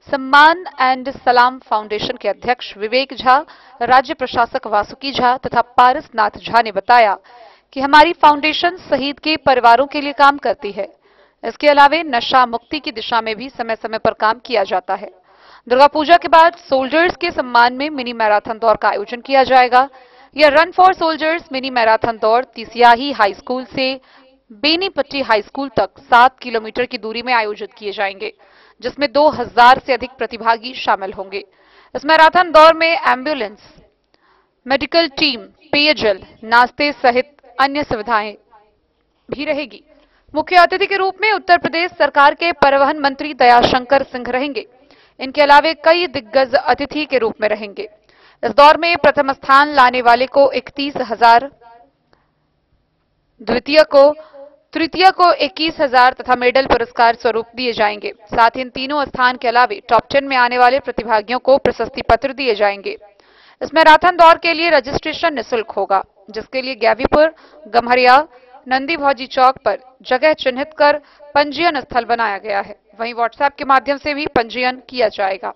सम्मान एंड सलाम फाउंडेशन के अध्यक्ष विवेक झा, राज्य प्रशासक वासुकी झा तथा पारस नाथ झा ने बताया कि हमारी फाउंडेशन शहीद के परिवारों के लिए काम करती है। इसके अलावा नशा मुक्ति की दिशा में भी समय समय पर काम किया जाता है। दुर्गा पूजा के बाद सोल्जर्स के सम्मान में मिनी मैराथन दौड़ का आयोजन किया जाएगा। यह run for soldiers mini marathon दौड़ तिसियाही हाई स्कूल से बेनीपट्टी हाई स्कूल तक 7 किलोमीटर की दूरी में आयोजित किए जाएंगे, जिसमें 2000 से अधिक प्रतिभागी शामिल होंगे। इस मैराथन दौड़ में एम्बुलेंस, मेडिकल टीम, पेयजल, नाश्ते सहित अन्य सुविधाएं भी रहेगी। मुख्य अतिथि के रूप में उत्तर प्रदेश सरकार के परिवहन मंत्री दयाशंकर सिंह रहेंगे। इनके अलावे कई दिग्गज अतिथि के रूप में रहेंगे। इस दौर में प्रथम स्थान लाने वाले को 31,000, द्वितीय को, तृतीय को 21,000 तथा मेडल पुरस्कार स्वरूप दिए जाएंगे। साथ ही इन तीनों स्थान के अलावे टॉप 10 में आने वाले प्रतिभागियों को प्रशस्ति पत्र दिए जाएंगे। इस मैराथन दौड़ के लिए रजिस्ट्रेशन निःशुल्क होगा, जिसके लिए गैवीपुर, गम्हरिया, नंदी भौजी चौक पर जगह चिन्हित कर पंजीयन स्थल बनाया गया है। वहीं व्हाट्सएप के माध्यम से भी पंजीयन किया जाएगा।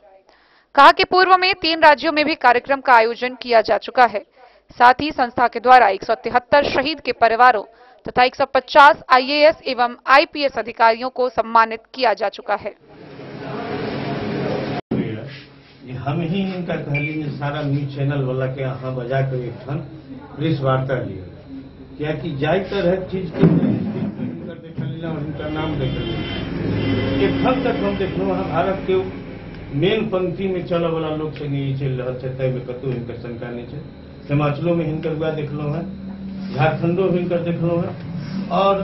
कहा कि पूर्व में 3 राज्यों में भी कार्यक्रम का आयोजन किया जा चुका है। साथ ही संस्था के द्वारा 173 शहीद के परिवारों तथा 150 IAS एवं IPS अधिकारियों को सम्मानित किया जा चुका है। हम ही इनका कहली सारा न्यूज चैनल वाला के यहाँ बजा कर एक प्रेस वार्ता लिया क्या कि जाय तर हर चीज के देखल और इनका नाम देखल एखन तक हम देखलो भारत के मेन पंक्ति में चल वाला लोग से नहीं चल रहा है। तय में कतौ हिनकर शंका नहीं है। हिमाचलों में हिनकर हुआ देखलो है, झारखंडो में हिनकर देखलो है। और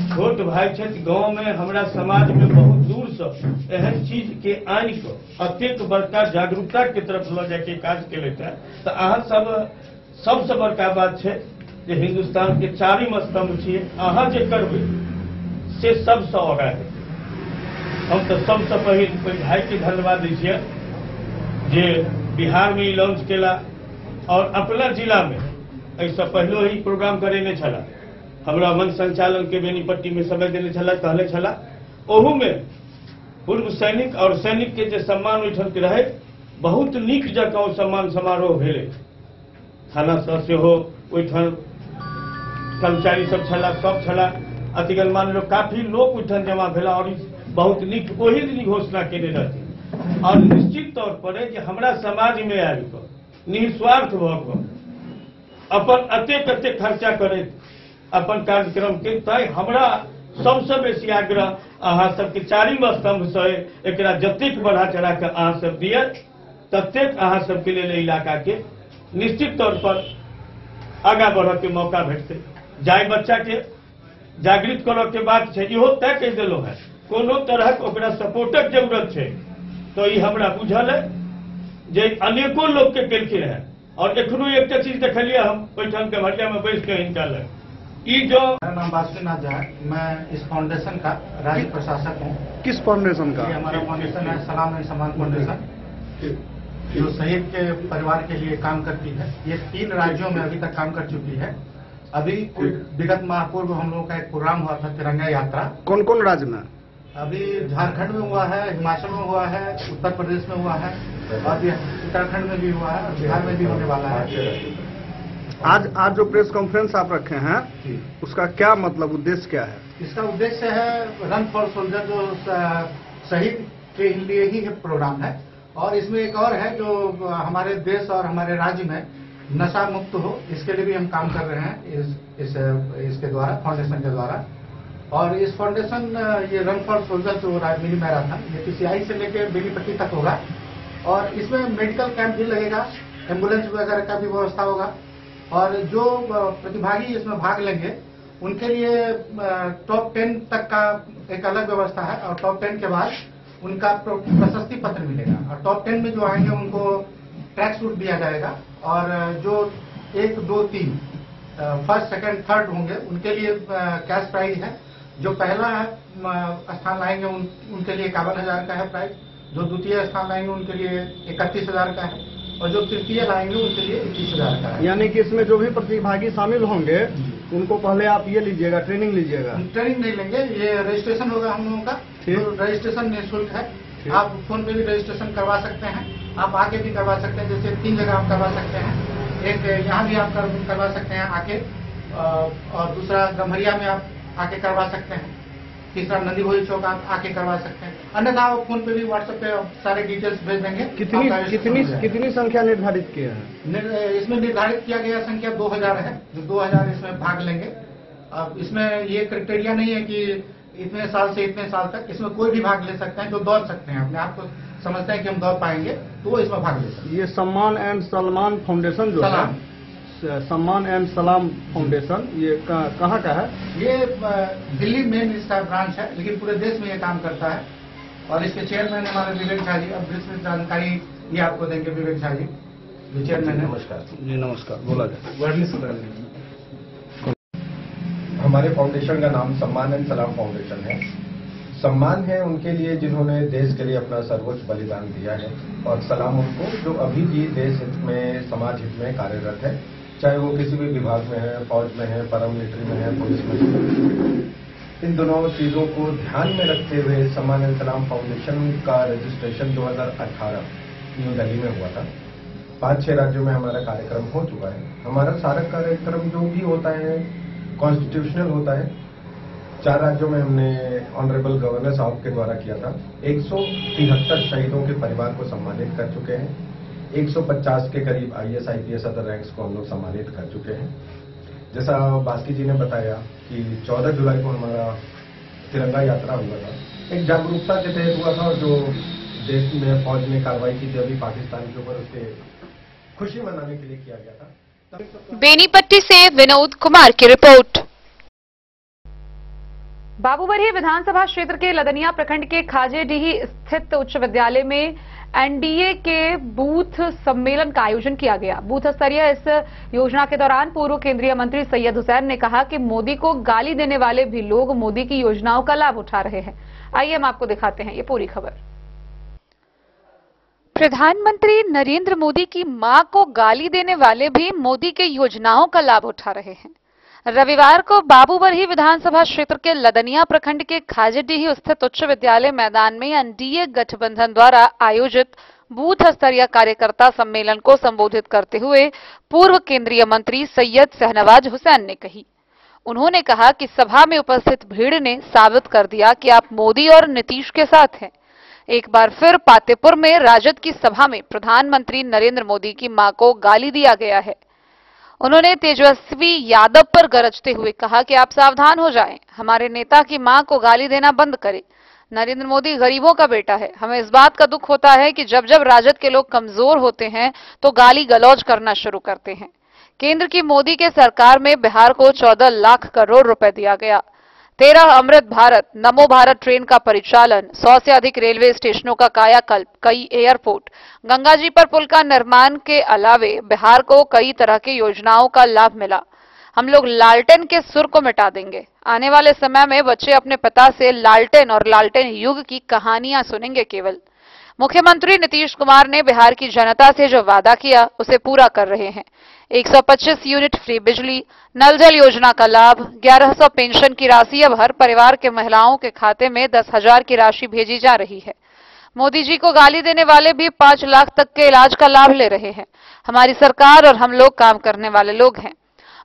छोट भाई छथि गांव में हमरा समाज में बहुत दूर से एहन चीज के आनि को अत्यंत बड़का जागरूकता के तरफ ल जाके काज केले तो अहाँ सब सबसे बड़का बात है जे हिंदुस्तान के चारिम स्तंभ छे। अहाँ जे करबे से सबसे आगा है। हम तो सबसे पहले भाई के धन्यवाद दै छियै जे बिहार में लॉन्च केला और अपना जिला में ऐसा पहले ही प्रोग्राम करेने छला। हमरा मन संचालन के बेनीपट्टी में समय देने छला, कहले छला ओहू में पूर्व सैनिक और सैनिक के जे सम्मान ओठन के रहे बहुत नीक जकाँ सम्मान समारोह भेले। थाना से हो ओठन कर्मचारी सब छला, सब छला, अतिगन मान लो काफी लोग ओठन जमा भेला और बहुत नीक वही दिन घोषणा केने रहती। और निश्चित तौर पर कि हमरा समाज में आबि कऽ निस्वार्थ भ कऽ अपन अतेक अतेक खर्चा करे अपन कार्यक्रम के तय हमरा सबसे बेसी आग्रह अहाँ सबके चारिम स्तंभ से एकरा जतेक बढ़ा चढ़ा के अहाँ सब दिए ततेक अहाँ सबके लेल इलाका के निश्चित तौर पर आगा बढ़े के मौका भेटते। जाय बच्चा के जागृत करऽ के बात है इहो तय कह देलो है। कोनो तरह ओकरा सपोर्टक जरूरत है तो ई हमरा बुझल है जे अनेको लोग के केलखिन है। और एखनो एक चीज देखलिए हम ओइठाम के भटिया में बैठ के हिनका ले जो मेरा नाम बासुकीनाथ झा है। मैं इस फाउंडेशन का राज्य प्रशासक हूँ। किस फाउंडेशन का? हमारा फाउंडेशन है सलाम एंड सम्मान फाउंडेशन, जो शहीद के परिवार के लिए काम करती है। ये 3 राज्यों में अभी तक काम कर चुकी है। अभी विगत माह पूर्व हम लोगों का एक प्रोग्राम हुआ था तिरंगा यात्रा। कौन कौन राज्य में? अभी झारखंड में हुआ है, हिमाचल में हुआ है, उत्तर प्रदेश में हुआ है और उत्तराखंड में भी हुआ है और बिहार में भी होने वाला है। आज जो प्रेस कॉन्फ्रेंस आप रखे हैं उसका क्या मतलब उद्देश्य क्या है? इसका उद्देश्य है रन फॉर सोल्जर, जो शहीद के लिए ही प्रोग्राम है। और इसमें एक और है जो हमारे देश और हमारे राज्य में नशा मुक्त हो, इसके लिए भी हम काम कर रहे हैं इसके द्वारा, फाउंडेशन के द्वारा। और इस फाउंडेशन ये रन फॉर सोल्जर जो मिनी मैराथन ये PCI से लेकर बेनीपट्टी तक होगा। और इसमें मेडिकल कैंप भी लगेगा, एम्बुलेंस वगैरह का भी व्यवस्था होगा। और जो प्रतिभागी इसमें भाग लेंगे उनके लिए टॉप 10 तक का एक अलग व्यवस्था है। और टॉप 10 के बाद उनका प्रशस्ति पत्र मिलेगा। और टॉप 10 में जो आएंगे उनको ट्रैक सूट दिया जाएगा। और जो 1, 2, 3 फर्स्ट, सेकंड, थर्ड होंगे उनके लिए कैश प्राइज है। जो पहला स्थान लाएंगे उनके लिए 51,000 का है प्राइज। जो द्वितीय स्थान लाएंगे उनके लिए 31,000 का है। और जो तृतीय लाएंगे उनके लिए 21,000 का है। यानी कि इसमें जो भी प्रतिभागी शामिल होंगे उनको पहले आप ये लीजिएगा, ट्रेनिंग लीजिएगा? ट्रेनिंग नहीं लेंगे, ये रजिस्ट्रेशन होगा हम लोगों का। तो रजिस्ट्रेशन निःशुल्क है। आप फोन पे भी रजिस्ट्रेशन करवा सकते हैं, आप आके भी करवा सकते हैं। जैसे 3 जगह आप करवा सकते हैं, एक यहाँ भी आप करवा सकते हैं आके, और दूसरा गम्हरिया में आप आके करवा सकते हैं, तीसरा नंदी भोजी चौक आप आके करवा सकते हैं। अन्यथा आप फोन पे भी व्हाट्सएप पे सारे डिटेल्स भेज देंगे। कितनी संख्या निर्धारित किया है? इसमें निर्धारित किया गया संख्या 2000 है, जो 2000 इसमें भाग लेंगे। अब इसमें ये क्राइटेरिया नहीं है कि इतने साल से इतने साल तक, इसमें कोई भी भाग ले सकते हैं जो दौड़ सकते हैं, अपने आप को समझते हैं कि हम दौड़ पाएंगे तो वो इसमें भाग ले सकते हैं। ये सम्मान एंड सलमान फाउंडेशन जो है, सम्मान एंड सलाम फाउंडेशन, ये कहाँ का है? ये दिल्ली में इसका ब्रांच है, लेकिन पूरे देश में ये काम करता है। और इसके चेयरमैन हमारे विवेक झा जी, अब विस्तृत जानकारी ये आपको देंगे। विवेक झा जी जो चेयरमैन है। नमस्कार जी। नमस्कार, बोला जाए। हमारे फाउंडेशन का नाम सम्मान एंड सलाम फाउंडेशन है। सम्मान है उनके लिए जिन्होंने देश के लिए अपना सर्वोच्च बलिदान दिया है, और सलाम उनको जो अभी भी देश हित में, समाज हित में कार्यरत है, चाहे वो किसी भी विभाग में है, फौज में है, पैरामिलिट्री में है, पुलिस में है। इन दोनों चीजों को ध्यान में रखते हुए सम्मान एंड सलाम फाउंडेशन का रजिस्ट्रेशन 2018 न्यू दिल्ली में हुआ था। 5-6 राज्यों में हमारा कार्यक्रम हो चुका है। हमारा सारा कार्यक्रम जो भी होता है कॉन्स्टिट्यूशनल होता है। 4 राज्यों में हमने ऑनरेबल गवर्नर साहब के द्वारा किया था। 173 शहीदों के परिवार को सम्मानित कर चुके हैं। 150 के करीब IAS IPS अदर रैंक्स को हम लोग सम्मानित कर चुके हैं। जैसा बास्की जी ने बताया कि 14 जुलाई को हमारा तिरंगा यात्रा हुआ था, एक जागरूकता के तहत हुआ था, और जो देश में फौज ने कार्रवाई की थी अभी पाकिस्तान के ऊपर, उसके खुशी मनाने के लिए किया गया था। बेनीपट्टी से विनोद कुमार की रिपोर्ट। बाबूबरही विधानसभा क्षेत्र के लदनिया प्रखंड के खाजेडीही स्थित उच्च विद्यालय में एनडीए के बूथ सम्मेलन का आयोजन किया गया। बूथ स्तरीय इस योजना के दौरान पूर्व केंद्रीय मंत्री सैयद हुसैन ने कहा कि मोदी को गाली देने वाले भी लोग मोदी की योजनाओं का लाभ उठा रहे हैं। आइए हम आपको दिखाते हैं ये पूरी खबर। प्रधानमंत्री नरेंद्र मोदी की मां को गाली देने वाले भी मोदी के योजनाओं का लाभ उठा रहे हैं। रविवार को बाबूबरही विधानसभा क्षेत्र के लदनिया प्रखंड के खाजेडीही स्थित उच्च विद्यालय मैदान में एनडीए गठबंधन द्वारा आयोजित बूथ स्तरीय कार्यकर्ता सम्मेलन को संबोधित करते हुए पूर्व केंद्रीय मंत्री सैयद शहनवाज हुसैन ने कही। उन्होंने कहा कि सभा में उपस्थित भीड़ ने साबित कर दिया कि आप मोदी और नीतीश के साथ हैं। एक बार फिर पातेपुर में राजद की सभा में प्रधानमंत्री नरेंद्र मोदी की मां को गाली दिया गया है। उन्होंने तेजस्वी यादव पर गरजते हुए कहा कि आप सावधान हो जाएं, हमारे नेता की मां को गाली देना बंद करें। नरेंद्र मोदी गरीबों का बेटा है। हमें इस बात का दुख होता है कि जब जब राजद के लोग कमजोर होते हैं तो गाली गलौज करना शुरू करते हैं। केंद्र की मोदी के सरकार में बिहार को 14 लाख करोड़ रुपए दिया गया। 13 अमृत भारत, नमो भारत ट्रेन का परिचालन, 100 से अधिक रेलवे स्टेशनों का कायाकल्प, कई एयरपोर्ट, गंगा जी पर पुल का निर्माण के अलावे बिहार को कई तरह की योजनाओं का लाभ मिला। हम लोग लालटेन के सुर को मिटा देंगे। आने वाले समय में बच्चे अपने पिता से लालटेन और लालटेन युग की कहानियां सुनेंगे। केवल मुख्यमंत्री नीतीश कुमार ने बिहार की जनता से जो वादा किया उसे पूरा कर रहे हैं। 125 यूनिट फ्री बिजली, नल जल योजना का लाभ, 1100 पेंशन की राशि अब हर परिवार के महिलाओं के खाते में 10,000 की राशि भेजी जा रही है। मोदी जी को गाली देने वाले भी 5 लाख तक के इलाज का लाभ ले रहे हैं। हमारी सरकार और हम लोग काम करने वाले लोग हैं।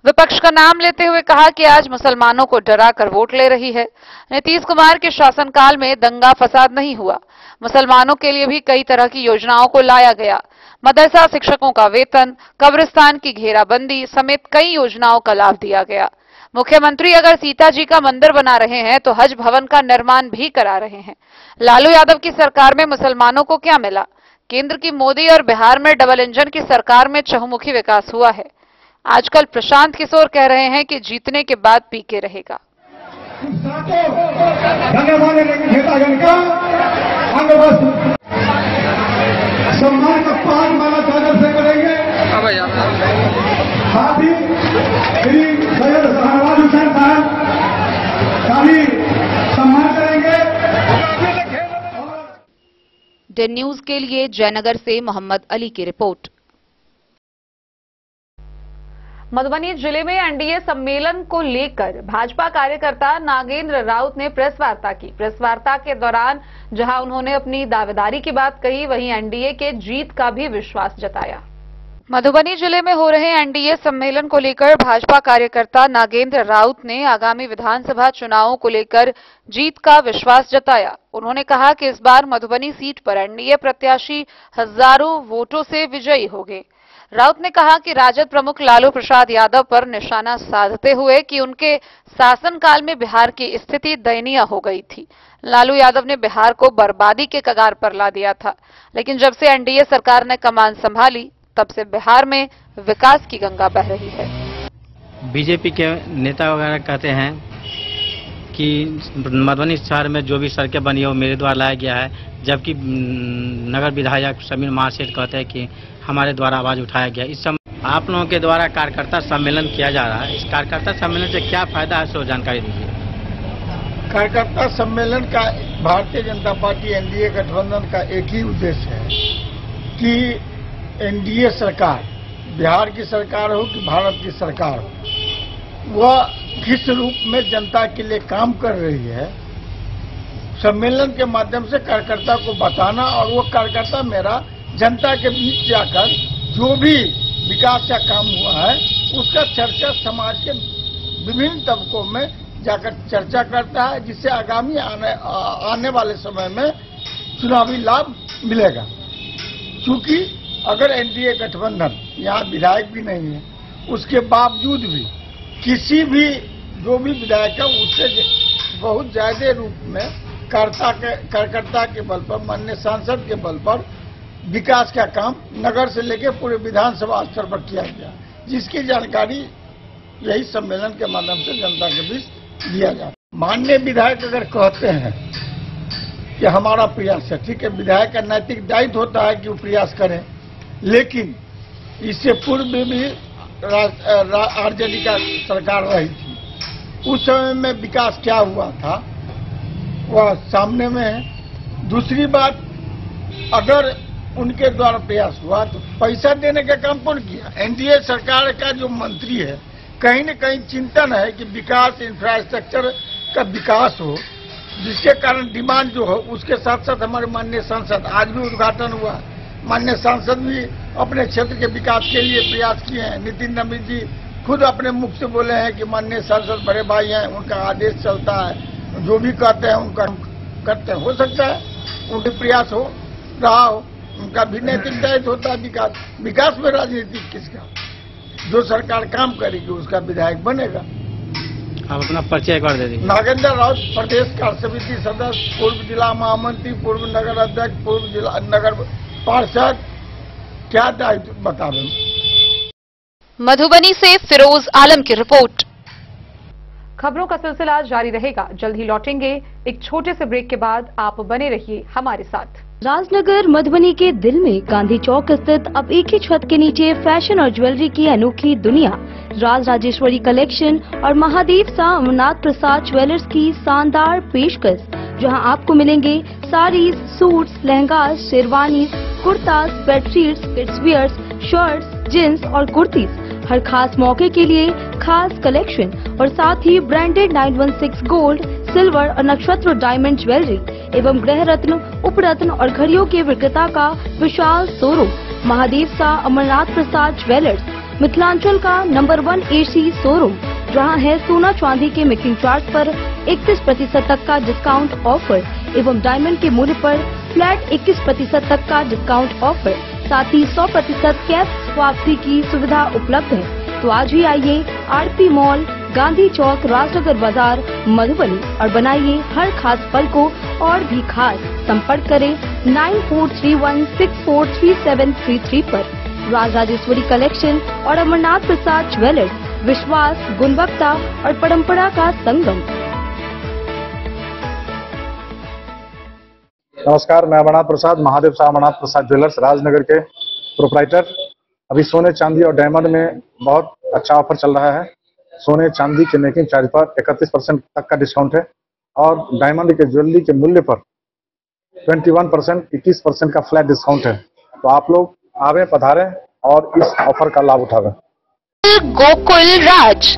विपक्ष का नाम लेते हुए कहा कि आज मुसलमानों को डरा कर वोट ले रही है। नीतीश कुमार के शासनकाल में दंगा फसाद नहीं हुआ। मुसलमानों के लिए भी कई तरह की योजनाओं को लाया गया। मदरसा शिक्षकों का वेतन, कब्रिस्तान की घेराबंदी समेत कई योजनाओं का लाभ दिया गया। मुख्यमंत्री अगर सीता जी का मंदिर बना रहे हैं तो हज भवन का निर्माण भी करा रहे हैं। लालू यादव की सरकार में मुसलमानों को क्या मिला? केंद्र की मोदी और बिहार में डबल इंजन की सरकार में चहुमुखी विकास हुआ है। आजकल प्रशांत किशोर कह रहे हैं कि जीतने के बाद पीके रहेगा। सम्मान का 5 माला चादर से करेंगे। साथ ही श्री सैयद शहनवाज हुसैन साहब का भी सम्मान करेंगे। डे न्यूज के लिए जयनगर से मोहम्मद अली की रिपोर्ट। मधुबनी जिले में एनडीए सम्मेलन को लेकर भाजपा कार्यकर्ता नागेंद्र राउत ने प्रेस वार्ता की। प्रेस वार्ता के दौरान जहां उन्होंने अपनी दावेदारी की बात कही, वहीं एनडीए के जीत का भी विश्वास जताया। मधुबनी जिले में हो रहे एनडीए सम्मेलन को लेकर भाजपा कार्यकर्ता नागेंद्र राउत ने आगामी विधानसभा चुनावों को लेकर जीत का विश्वास जताया। उन्होंने कहा कि इस बार मधुबनी सीट पर एनडीए प्रत्याशी हजारों वोटों से विजयी होंगे। राउत ने कहा कि राजद प्रमुख लालू प्रसाद यादव पर निशाना साधते हुए कि उनके शासनकाल में बिहार की स्थिति दयनीय हो गई थी। लालू यादव ने बिहार को बर्बादी के कगार पर ला दिया था, लेकिन जब से एनडीए सरकार ने कमान संभाली तब से बिहार में विकास की गंगा बह रही है। बीजेपी के नेता वगैरह कहते हैं कि मधुबनी शहर में जो भी सड़कें बनी है वो मेरे द्वारा लाया गया है, जबकि नगर विधायक समीर महासेठ कहते हैं कि हमारे द्वारा आवाज उठाया गया। इस समय आप लोगों के द्वारा कार्यकर्ता सम्मेलन किया जा रहा है, इस कार्यकर्ता सम्मेलन से क्या फायदा है, सो जानकारी दीजिए। कार्यकर्ता सम्मेलन का भारतीय जनता पार्टी एनडीए गठबंधन का एक ही उद्देश्य है कि एनडीए सरकार, बिहार की सरकार हो कि भारत की सरकार हो, वह किस रूप में जनता के लिए काम कर रही है, सम्मेलन के माध्यम से कार्यकर्ता को बताना, और वो कार्यकर्ता मेरा जनता के बीच जाकर जो भी विकास का काम हुआ है उसका चर्चा समाज के विभिन्न तबकों में जाकर चर्चा करता है, जिससे आगामी आने वाले समय में चुनावी लाभ मिलेगा। क्योंकि अगर एनडीए गठबंधन, यहाँ विधायक भी नहीं है, उसके बावजूद भी किसी भी जो भी विधायक है उससे बहुत ज्यादा रूप में कार्यकर्ता के बल पर, माननीय सांसद के बल पर विकास का काम नगर से लेकर पूरे विधानसभा स्तर पर किया गया, जिसकी जानकारी यही सम्मेलन के माध्यम से जनता के बीच दिया जाता है। माननीय विधायक अगर कहते हैं कि हमारा प्रयास है, ठीक है, विधायक का नैतिक दायित्व होता है कि वो प्रयास करें, लेकिन इससे पूर्व भी आरजेडी का सरकार रही थी, उस समय में विकास क्या हुआ था वह सामने में है। दूसरी बात, अगर उनके द्वारा प्रयास हुआ तो पैसा देने का काम कौन किया? एनडीए सरकार का जो मंत्री है, कहीं न कहीं चिंतन है कि विकास, इंफ्रास्ट्रक्चर का विकास हो, जिसके कारण डिमांड जो हो, उसके साथ साथ हमारे माननीय सांसद, आज भी उद्घाटन हुआ, माननीय सांसद भी अपने क्षेत्र के विकास के लिए प्रयास किए हैं। नितिन नवीन जी खुद अपने मुख से बोले हैं कि माननीय सांसद बड़े भाई हैं, उनका आदेश चलता है, जो भी कहते हैं उनका करते हैं। हो सकता है उनके प्रयास हो रहा हो, उनका भी नैतिक दायित्व होता है। विकास में राजनीति किसका? जो सरकार काम करेगी उसका विधायक बनेगा। आप अपना परिचय एक बार दे दीजिए। नागेंद्र राउत, प्रदेश कार्य समिति सदस्य, पूर्व जिला महामंत्री, पूर्व नगर अध्यक्ष, पूर्व जिला नगर पार्षद, क्या दायित्व बता दें। मधुबनी से फिरोज आलम की रिपोर्ट। खबरों का सिलसिला जारी रहेगा, जल्द ही लौटेंगे एक छोटे से ब्रेक के बाद। आप बने रहिए हमारे साथ। राजनगर मधुबनी के दिल में गांधी चौक स्थित अब एक ही छत के नीचे फैशन और ज्वेलरी की अनोखी दुनिया राज राजेश्वरी कलेक्शन और महादेव शाह अमरनाथ प्रसाद ज्वेलर्स की शानदार पेशकश, जहां आपको मिलेंगे sarees, suits, lehengas, sherwanis, kurtas, bedsheets, kids wears, shirts, jeans और कुर्तीज। हर खास मौके के लिए खास कलेक्शन और साथ ही ब्रांडेड 916 गोल्ड, सिल्वर और नक्षत्र डायमंड ज्वेलरी एवं गृह रत्न, उपरत्न और घड़ियों के विक्रेता का विशाल शोरूम महादेव शाह अमरनाथ प्रसाद ज्वेलर्स, मिथिलांचल का नंबर 1 एसी शोरूम, जहां है सोना चांदी के मेकिंग चार्ज पर 31% तक का डिस्काउंट ऑफर एवं डायमंड के मूल्य पर फ्लैट 21% तक का डिस्काउंट ऑफर, साथ ही 100% कैश वापसी की सुविधा उपलब्ध है। तो आज ही आइए आरती मॉल, गांधी चौक, राजनगर बाजार, मधुबनी और बनाइए हर खास पल को और भी खास। संपर्क करें 9431643733 पर। राज राजेश्वरी कलेक्शन और अमरनाथ प्रसाद ज्वेलर्स, विश्वास, गुणवत्ता और परंपरा का संगम। नमस्कार, मैं अमरनाथ प्रसाद, महादेव शाह अमरनाथ प्रसाद ज्वेलर्स राजनगर के प्रोप्राइटर। अभी सोने, चांदी और डायमंड में बहुत अच्छा ऑफर चल रहा है। सोने चांदी के मेकिंग चार्ज पर 31% तक का डिस्काउंट है और डायमंड के ज्वेलरी के मूल्य पर 21%, 21% का फ्लैट डिस्काउंट है। तो आप लोग आवे, पधारें और इस ऑफर का लाभ उठावें। गोकुल राज।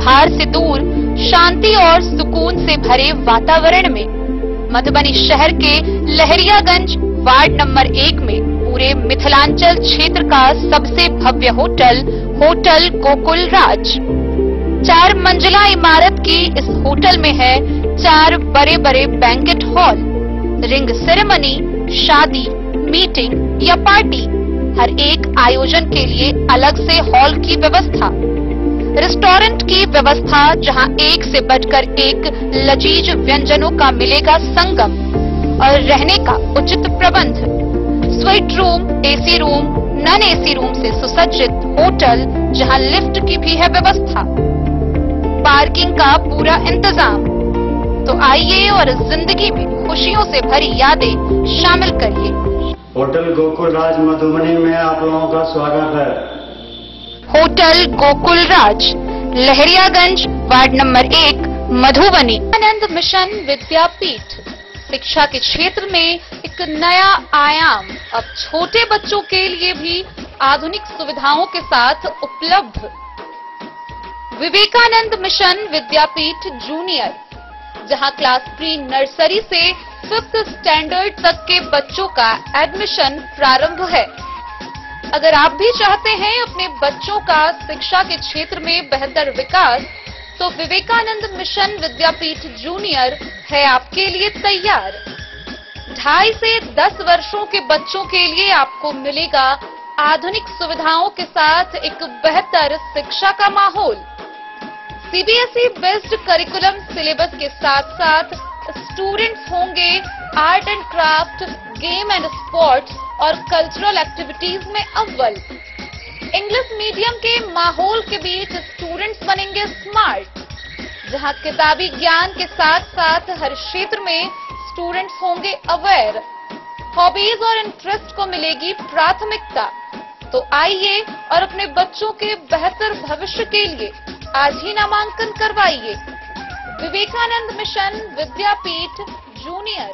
भार से दूर शांति और सुकून से भरे वातावरण में मधुबनी शहर के लहरियागंज वार्ड नंबर 1 में पूरे मिथिलांचल क्षेत्र का सबसे भव्य होटल होटल गोकुल राज 4 मंजिला इमारत की इस होटल में है 4 बड़े बड़े बैंकेट हॉल, रिंग सेरेमनी, शादी, मीटिंग या पार्टी, हर एक आयोजन के लिए अलग से हॉल की व्यवस्था, रेस्टोरेंट की व्यवस्था जहां एक से बढ़कर एक लजीज व्यंजनों का मिलेगा संगम और रहने का उचित प्रबंध, suite room, AC room, non AC room से सुसज्जित होटल जहां लिफ्ट की भी है व्यवस्था, पार्किंग का पूरा इंतजाम। तो आइए और जिंदगी में खुशियों से भरी यादें शामिल करिए। होटल गोकुल राज मधुबनी में आप लोगों का स्वागत है। होटल गोकुल राज, लहरियागंज, वार्ड नंबर 1, मधुबनी। आनंद मिशन विद्यापीठ शिक्षा के क्षेत्र में एक नया आयाम अब छोटे बच्चों के लिए भी आधुनिक सुविधाओं के साथ उपलब्ध। विवेकानंद मिशन विद्यापीठ जूनियर, जहां क्लास प्री नर्सरी से 5th स्टैंडर्ड तक के बच्चों का एडमिशन प्रारंभ है। अगर आप भी चाहते हैं अपने बच्चों का शिक्षा के क्षेत्र में बेहतर विकास, तो विवेकानंद मिशन विद्यापीठ जूनियर है आपके लिए तैयार। 2.5 से 10 वर्षों के बच्चों के लिए आपको मिलेगा आधुनिक सुविधाओं के साथ एक बेहतर शिक्षा का माहौल। सीबीएसई बेस्ड करिकुलम सिलेबस के साथ साथ स्टूडेंट्स होंगे art and craft, game and sports और कल्चरल एक्टिविटीज में अव्वल। इंग्लिश मीडियम के माहौल के बीच स्टूडेंट्स बनेंगे स्मार्ट, जहां किताबी ज्ञान के साथ साथ हर क्षेत्र में स्टूडेंट्स होंगे अवेयर। हॉबीज और इंटरेस्ट को मिलेगी प्राथमिकता। तो आइए और अपने बच्चों के बेहतर भविष्य के लिए आज ही नामांकन करवाइए। विवेकानंद मिशन विद्यापीठ जूनियर,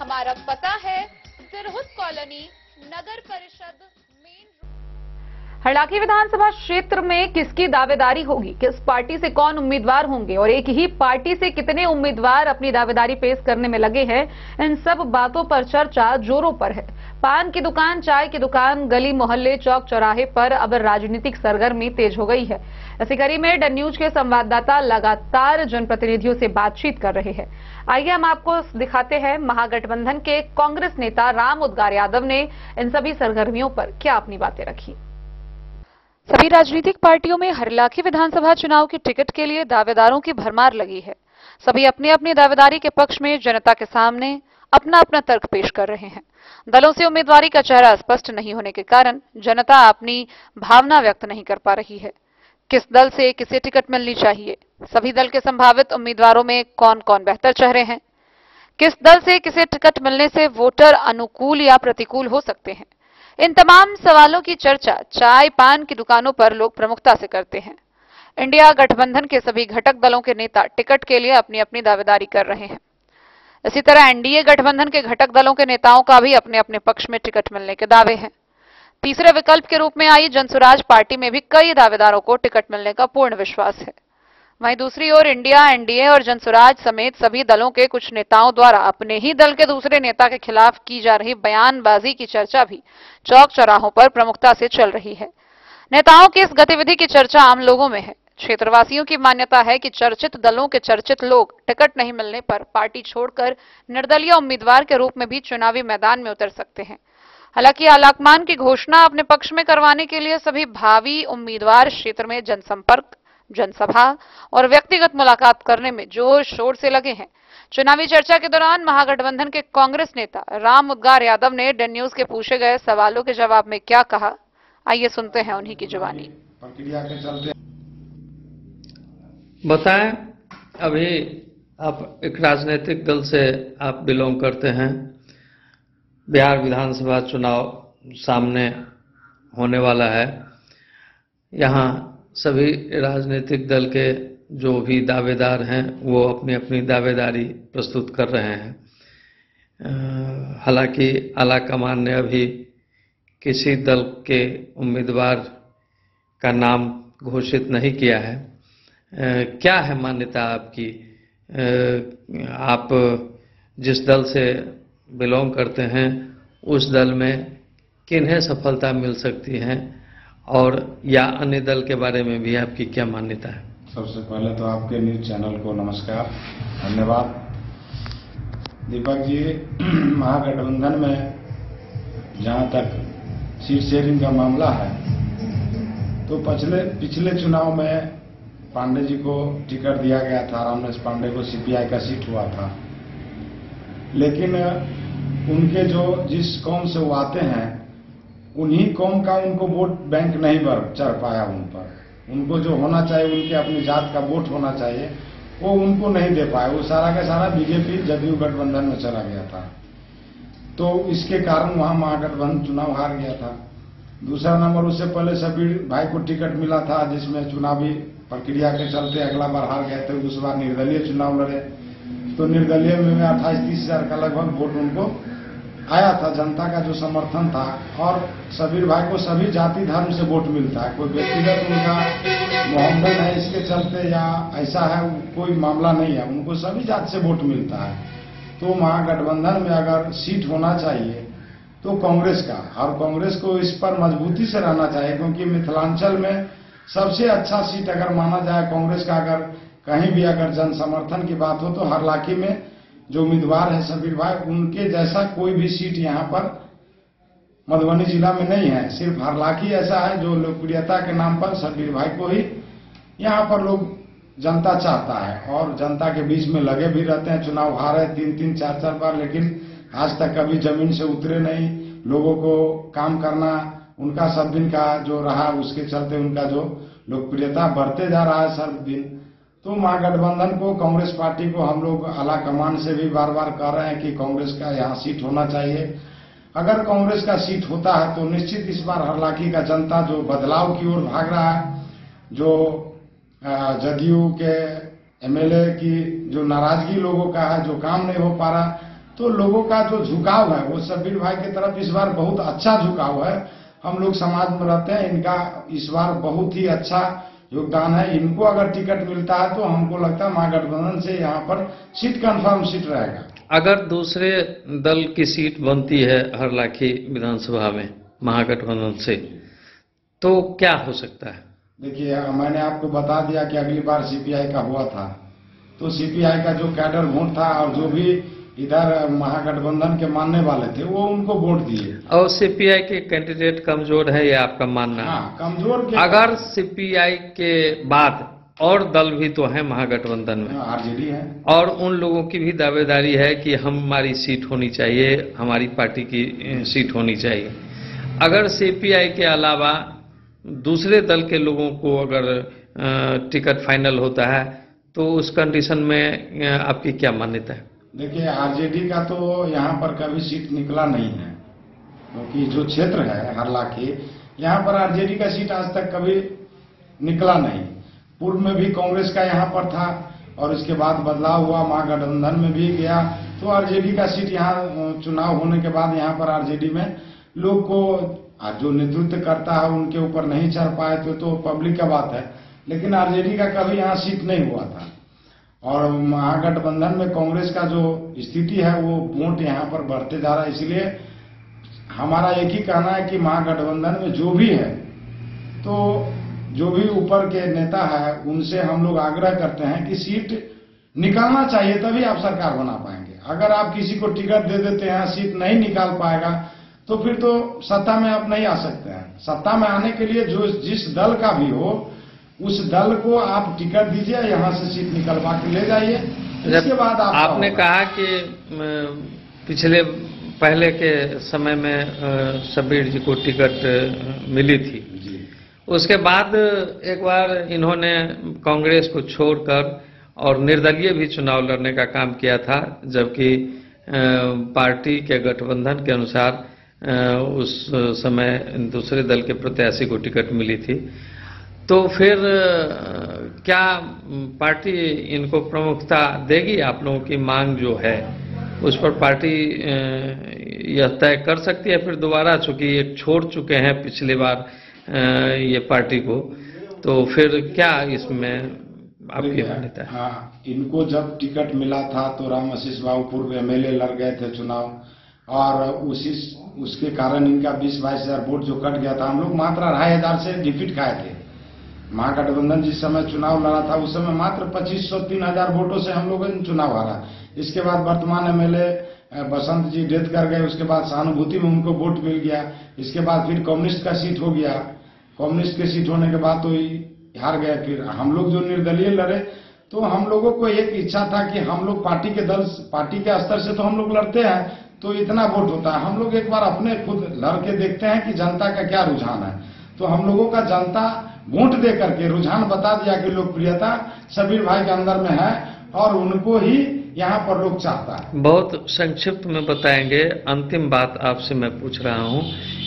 हमारा पता है सिरहुत कॉलोनी, नगर परिषद मेन। हरलाखी विधानसभा क्षेत्र में किसकी दावेदारी होगी, किस पार्टी से कौन उम्मीदवार होंगे और एक ही पार्टी से कितने उम्मीदवार अपनी दावेदारी पेश करने में लगे हैं, इन सब बातों पर चर्चा जोरों पर है। पान की दुकान, चाय की दुकान, गली मोहल्ले, चौक चौराहे पर अब राजनीतिक सरगर्मी तेज हो गई है। इसी कड़ी में डन न्यूज के संवाददाता लगातार जनप्रतिनिधियों से बातचीत कर रहे हैं। आइए हम आपको दिखाते हैं महागठबंधन के कांग्रेस नेता राम उदगार यादव ने इन सभी सरगर्मियों पर क्या अपनी बातें रखी। सभी राजनीतिक पार्टियों में हरलाखी विधानसभा चुनाव की टिकट के लिए दावेदारों की भरमार लगी है। सभी अपनी अपनी दावेदारी के पक्ष में जनता के सामने अपना अपना तर्क पेश कर रहे हैं। दलों से उम्मीदवारी का चेहरा स्पष्ट नहीं होने के कारण जनता अपनी भावना व्यक्त नहीं कर पा रही है। किस दल से किसे टिकट मिलनी चाहिए, सभी दल के संभावित उम्मीदवारों में कौन कौन बेहतर चेहरे हैं, किस दल से किसे टिकट मिलने से वोटर अनुकूल या प्रतिकूल हो सकते हैं, इन तमाम सवालों की चर्चा चाय पान की दुकानों पर लोग प्रमुखता से करते हैं। इंडिया गठबंधन के सभी घटक दलों के नेता टिकट के लिए अपनी अपनी दावेदारी कर रहे हैं। इसी तरह एनडीए गठबंधन के घटक दलों के नेताओं का भी अपने अपने पक्ष में टिकट मिलने के दावे हैं। तीसरे विकल्प के रूप में आई जनसुराज पार्टी में भी कई दावेदारों को टिकट मिलने का पूर्ण विश्वास है। वहीं दूसरी ओर इंडिया, एनडीए और जनसुराज समेत सभी दलों के कुछ नेताओं द्वारा अपने ही दल के दूसरे नेता के खिलाफ की जा रही बयानबाजी की चर्चा भी चौक चौराहों पर प्रमुखता से चल रही है। नेताओं की इस गतिविधि की चर्चा आम लोगों में है। क्षेत्रवासियों की मान्यता है कि चर्चित दलों के चर्चित लोग टिकट नहीं मिलने पर पार्टी छोड़कर निर्दलीय उम्मीदवार के रूप में भी चुनावी मैदान में उतर सकते हैं। हालांकि आलाकमान की घोषणा अपने पक्ष में करवाने के लिए सभी भावी उम्मीदवार क्षेत्र में जनसंपर्क, जनसभा और व्यक्तिगत मुलाकात करने में जोर शोर से लगे हैं। चुनावी चर्चा के दौरान महागठबंधन के कांग्रेस नेता राम उदगार यादव ने डन न्यूज के पूछे गए सवालों के जवाब में क्या कहा, आइए सुनते हैं उन्हीं की जुबानी। बताएं, अभी आप एक राजनीतिक दल से आप बिलोंग करते हैं। बिहार विधानसभा चुनाव सामने होने वाला है। यहाँ सभी राजनीतिक दल के जो भी दावेदार हैं वो अपनी अपनी दावेदारी प्रस्तुत कर रहे हैं। हालांकि आलाकमान ने अभी किसी दल के उम्मीदवार का नाम घोषित नहीं किया है, क्या है मान्यता आपकी? आप जिस दल से बिलोंग करते हैं उस दल में किन्हें सफलता मिल सकती है, और या अन्य दल के बारे में भी आपकी क्या मान्यता है? सबसे पहले तो आपके न्यूज चैनल को नमस्कार, धन्यवाद। दीपक जी, महागठबंधन में जहां तक सीट शेयरिंग का मामला है तो पिछले चुनाव में पांडे जी को टिकट दिया गया था, रामनेश पांडे को सीपीआई का सीट हुआ था, लेकिन उनके जो जिस कौम से वो आते हैं उन्हीं कौम का उनको वोट बैंक नहीं चढ़ पाया उन पर। उनको जो होना चाहिए, उनके अपनी जात का वोट होना चाहिए, वो उनको नहीं दे पाए। वो सारा का सारा बीजेपी जदयू गठबंधन में चला गया था, तो इसके कारण वहां महागठबंधन चुनाव हार गया था। दूसरा नंबर, उससे पहले शब्बीर भाई को टिकट मिला था, जिसमें चुनावी प्रक्रिया के चलते अगला बार हार गए थे। उस बार निर्दलीय चुनाव लड़े, तो निर्दलीय में 28-30 हजार का लगभग वोट उनको आया था, जनता का जो समर्थन था। और शब्बीर भाई को सभी जाति धर्म से वोट मिलता है, कोई व्यक्तिगत उनका मोहम्मद है इसके चलते या ऐसा है कोई मामला नहीं है, उनको सभी जाति से वोट मिलता है। तो महागठबंधन में अगर सीट होना चाहिए तो कांग्रेस का, और कांग्रेस को इस पर मजबूती से रहना चाहिए, क्योंकि मिथिलांचल में सबसे अच्छा सीट अगर माना जाए कांग्रेस का, अगर कहीं भी अगर जन समर्थन की बात हो तो हरलाखी में जो उम्मीदवार है शब्बीर भाई, उनके जैसा कोई भी सीट यहाँ पर मधुबनी जिला में नहीं है। सिर्फ हरलाखी ऐसा है जो लोकप्रियता के नाम पर शब्बीर भाई को ही यहाँ पर लोग जनता चाहता है, और जनता के बीच में लगे भी रहते हैं। चुनाव हारे 3-3, 4-4 बार, लेकिन आज तक कभी जमीन से उतरे नहीं। लोगों को काम करना उनका सब दिन का जो रहा, उसके चलते उनका जो लोकप्रियता बढ़ते जा रहा है सब दिन। तो महागठबंधन को, कांग्रेस पार्टी को हम लोग आला कमान से भी बार बार कह रहे हैं कि कांग्रेस का यहाँ सीट होना चाहिए। अगर कांग्रेस का सीट होता है तो निश्चित इस बार हरलाखी का जनता जो बदलाव की ओर भाग रहा है, जो जदयू के एमएलए की जो नाराजगी लोगों का है, जो काम नहीं हो पा रहा, तो लोगों का जो झुकाव है वो शब्बीर भाई की तरफ इस बार बहुत अच्छा झुकाव है। हम लोग समाज में रहते हैं, इनका इस बार बहुत ही अच्छा योगदान है। इनको अगर टिकट मिलता है तो हमको लगता है महागठबंधन से यहाँ पर सीट कंफर्म सीट रहेगा। अगर दूसरे दल की सीट बनती है हरलाखी विधानसभा में महागठबंधन से, तो क्या हो सकता है? देखिए, मैंने आपको बता दिया कि अगली बार सीपीआई का हुआ था, तो सीपीआई का जो कैडर वोट था और जो भी इधर महागठबंधन के मानने वाले थे वो उनको वोट दिए। और सीपीआई के कैंडिडेट कमजोर है, ये आपका मानना है? हाँ, कमजोर। अगर सीपीआई के बाद और दल भी तो है महागठबंधन में, आरजेडी है, और उन लोगों की भी दावेदारी है कि हमारी सीट होनी चाहिए, हमारी पार्टी की सीट होनी चाहिए। अगर सीपीआई के अलावा दूसरे दल के लोगों को अगर टिकट फाइनल होता है तो उस कंडीशन में आपकी क्या मान्यता है? देखिए, आरजेडी का तो यहाँ पर कभी सीट निकला नहीं है, क्योंकि जो क्षेत्र है हरलाखी, यहाँ पर आरजेडी का सीट आज तक कभी निकला नहीं। पूर्व में भी कांग्रेस का यहाँ पर था और इसके बाद बदलाव हुआ, महागठबंधन में भी गया, तो आरजेडी का सीट यहाँ चुनाव होने के बाद यहाँ पर आरजेडी में लोग को जो नेतृत्व करता है उनके ऊपर नहीं चढ़ पाए तो पब्लिक का बात है, लेकिन आरजेडी का कभी यहाँ सीट नहीं हुआ था। और महागठबंधन में कांग्रेस का जो स्थिति है वो वोट यहाँ पर बढ़ते जा रहा है, इसलिए हमारा एक ही कहना है कि महागठबंधन में जो भी है, तो जो भी ऊपर के नेता है उनसे हम लोग आग्रह करते हैं कि सीट निकालना चाहिए, तभी आप सरकार बना पाएंगे। अगर आप किसी को टिकट दे देते हैं, सीट नहीं निकाल पाएगा, तो फिर तो सत्ता में आप नहीं आ सकते हैं। सत्ता में आने के लिए जो जिस दल का भी हो, उस दल को आप टिकट दीजिए, यहाँ से सीट निकलवा के ले जाइए, इसके बाद आपने कहा कि पहले के समय में शब्बीर जी को टिकट मिली थी, उसके बाद एक बार इन्होंने कांग्रेस को छोड़कर और निर्दलीय भी चुनाव लड़ने का काम किया था, जबकि पार्टी के गठबंधन के अनुसार उस समय दूसरे दल के प्रत्याशी को टिकट मिली थी। तो फिर क्या पार्टी इनको प्रमुखता देगी? आप लोगों की मांग जो है उस पर पार्टी यह तय कर सकती है फिर दोबारा, चूंकि एक छोड़ चुके हैं पिछली बार ये पार्टी को, तो फिर क्या इसमें आपकी मान्यता है? हाँ, इनको जब टिकट मिला था तो राम आशीष बाबू पूर्व एमएलए लड़ गए थे चुनाव, और उसके कारण इनका 20-22 हजार वोट जो कट गया था। हम लोग मात्र 2,500 से डिफीट खाए थे। महागठबंधन जिस समय चुनाव लड़ा था उस समय मात्र 2,500-3,000 वोटों से हम लोगों ने चुनाव हारा। इसके बाद वर्तमान एमएलए बसंत जी डेथ कर गए, उसके बाद सहानुभूति में उनको वोट मिल गया। इसके बाद फिर कम्युनिस्ट का सीट हो गया, कम्युनिस्ट के सीट होने के बाद तो हार गए। फिर हम लोग जो निर्दलीय लड़े, तो हम लोगों को एक इच्छा था कि हम लोग पार्टी के स्तर से तो हम लोग लड़ते हैं तो इतना वोट होता है, हम लोग एक बार अपने खुद लड़ के देखते हैं कि जनता का क्या रुझान है। तो हम लोगों का जनता वोट दे करके रुझान बता दिया कि लोकप्रियता सबीर भाई के अंदर में है और उनको ही यहाँ पर लोग चाहता है। बहुत संक्षिप्त में बताएंगे। अंतिम बात आपसे मैं पूछ रहा हूँ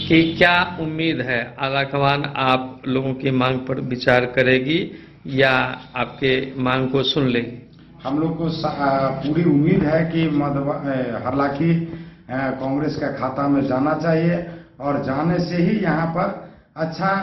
कि क्या उम्मीद है आलाकमान आप लोगों की मांग पर विचार करेगी या आपके मांग को सुन लेगी? हम लोग को पूरी उम्मीद है कि हालांकि कांग्रेस का खाता में जाना चाहिए और जाने से ही यहाँ पर अच्छा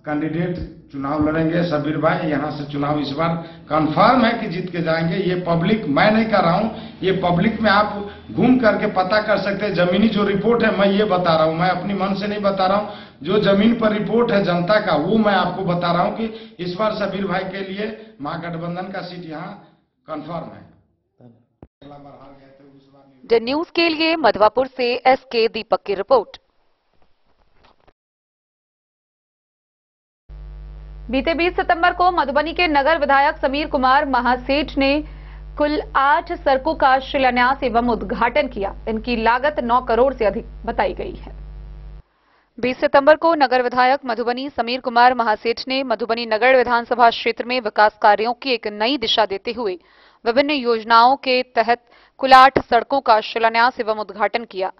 कैंडिडेट चुनाव लड़ेंगे। सबीर भाई यहाँ से चुनाव इस बार कंफर्म है कि जीत के जाएंगे। ये पब्लिक, मैं नहीं कर रहा हूँ, ये पब्लिक में आप घूम करके पता कर सकते हैं। जमीनी जो रिपोर्ट है मैं ये बता रहा हूँ, मैं अपनी मन से नहीं बता रहा हूँ। जो जमीन पर रिपोर्ट है जनता का वो मैं आपको बता रहा हूँ कि इस बार सबीर भाई के लिए महागठबंधन का सीट यहाँ कंफर्म है। द न्यूज के लिए मधवापुर से एसके दीपक की रिपोर्ट। बीते 20 सितंबर को मधुबनी के नगर विधायक समीर कुमार महासेठ ने कुल 8 सड़कों का शिलान्यास एवं उद्घाटन किया। इनकी लागत 9 करोड़ से अधिक बताई गई है। 20 सितंबर को नगर विधायक मधुबनी समीर कुमार महासेठ ने मधुबनी नगर विधानसभा क्षेत्र में विकास कार्यों की एक नई दिशा देते हुए विभिन्न योजनाओं के तहत कुल 8 सड़कों का शिलान्यास एवं उद्घाटन किया।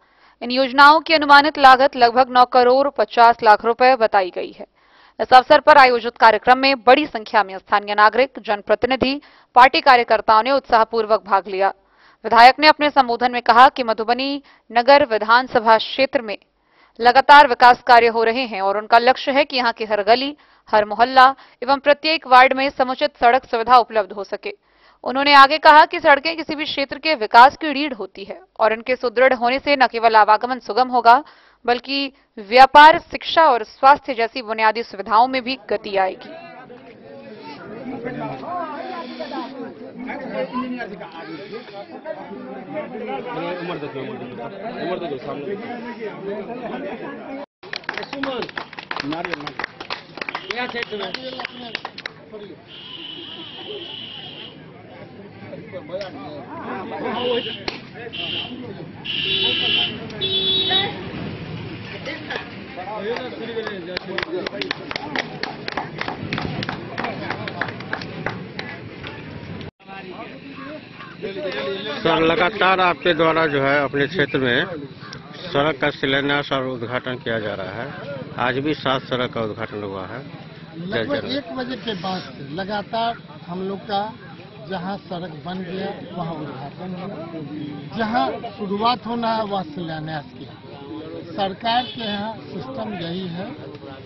इन योजनाओं की अनुमानित लागत लगभग 9 करोड़ 50 लाख रुपए बताई गई है। इस अवसर पर आयोजित कार्यक्रम में बड़ी संख्या में स्थानीय नागरिक, जनप्रतिनिधि, पार्टी कार्यकर्ताओं ने उत्साहपूर्वक भाग लिया। विधायक ने अपने संबोधन में कहा कि मधुबनी नगर विधानसभा क्षेत्र में लगातार विकास कार्य हो रहे हैं और उनका लक्ष्य है कि यहां की हर गली, हर मोहल्ला एवं प्रत्येक वार्ड में समुचित सड़क सुविधा उपलब्ध हो सके। उन्होंने आगे कहा कि सड़कें किसी भी क्षेत्र के विकास की रीढ़ होती है और इनके सुदृढ़ होने से न केवल आवागमन सुगम होगा बल्कि व्यापार, शिक्षा और स्वास्थ्य जैसी बुनियादी सुविधाओं में भी गति आएगी। सर, लगातार आपके द्वारा जो है अपने क्षेत्र में सड़क का शिलान्यास और उद्घाटन किया जा रहा है। आज भी 7 सड़क का उद्घाटन हुआ है। लगभग 1 बजे के बाद से लगातार हम लोग का जहां सड़क बन गया वहां उद्घाटन हुआ, जहां शुरुआत होना है वह शिलान्यास किया। सरकार के यहाँ सिस्टम यही है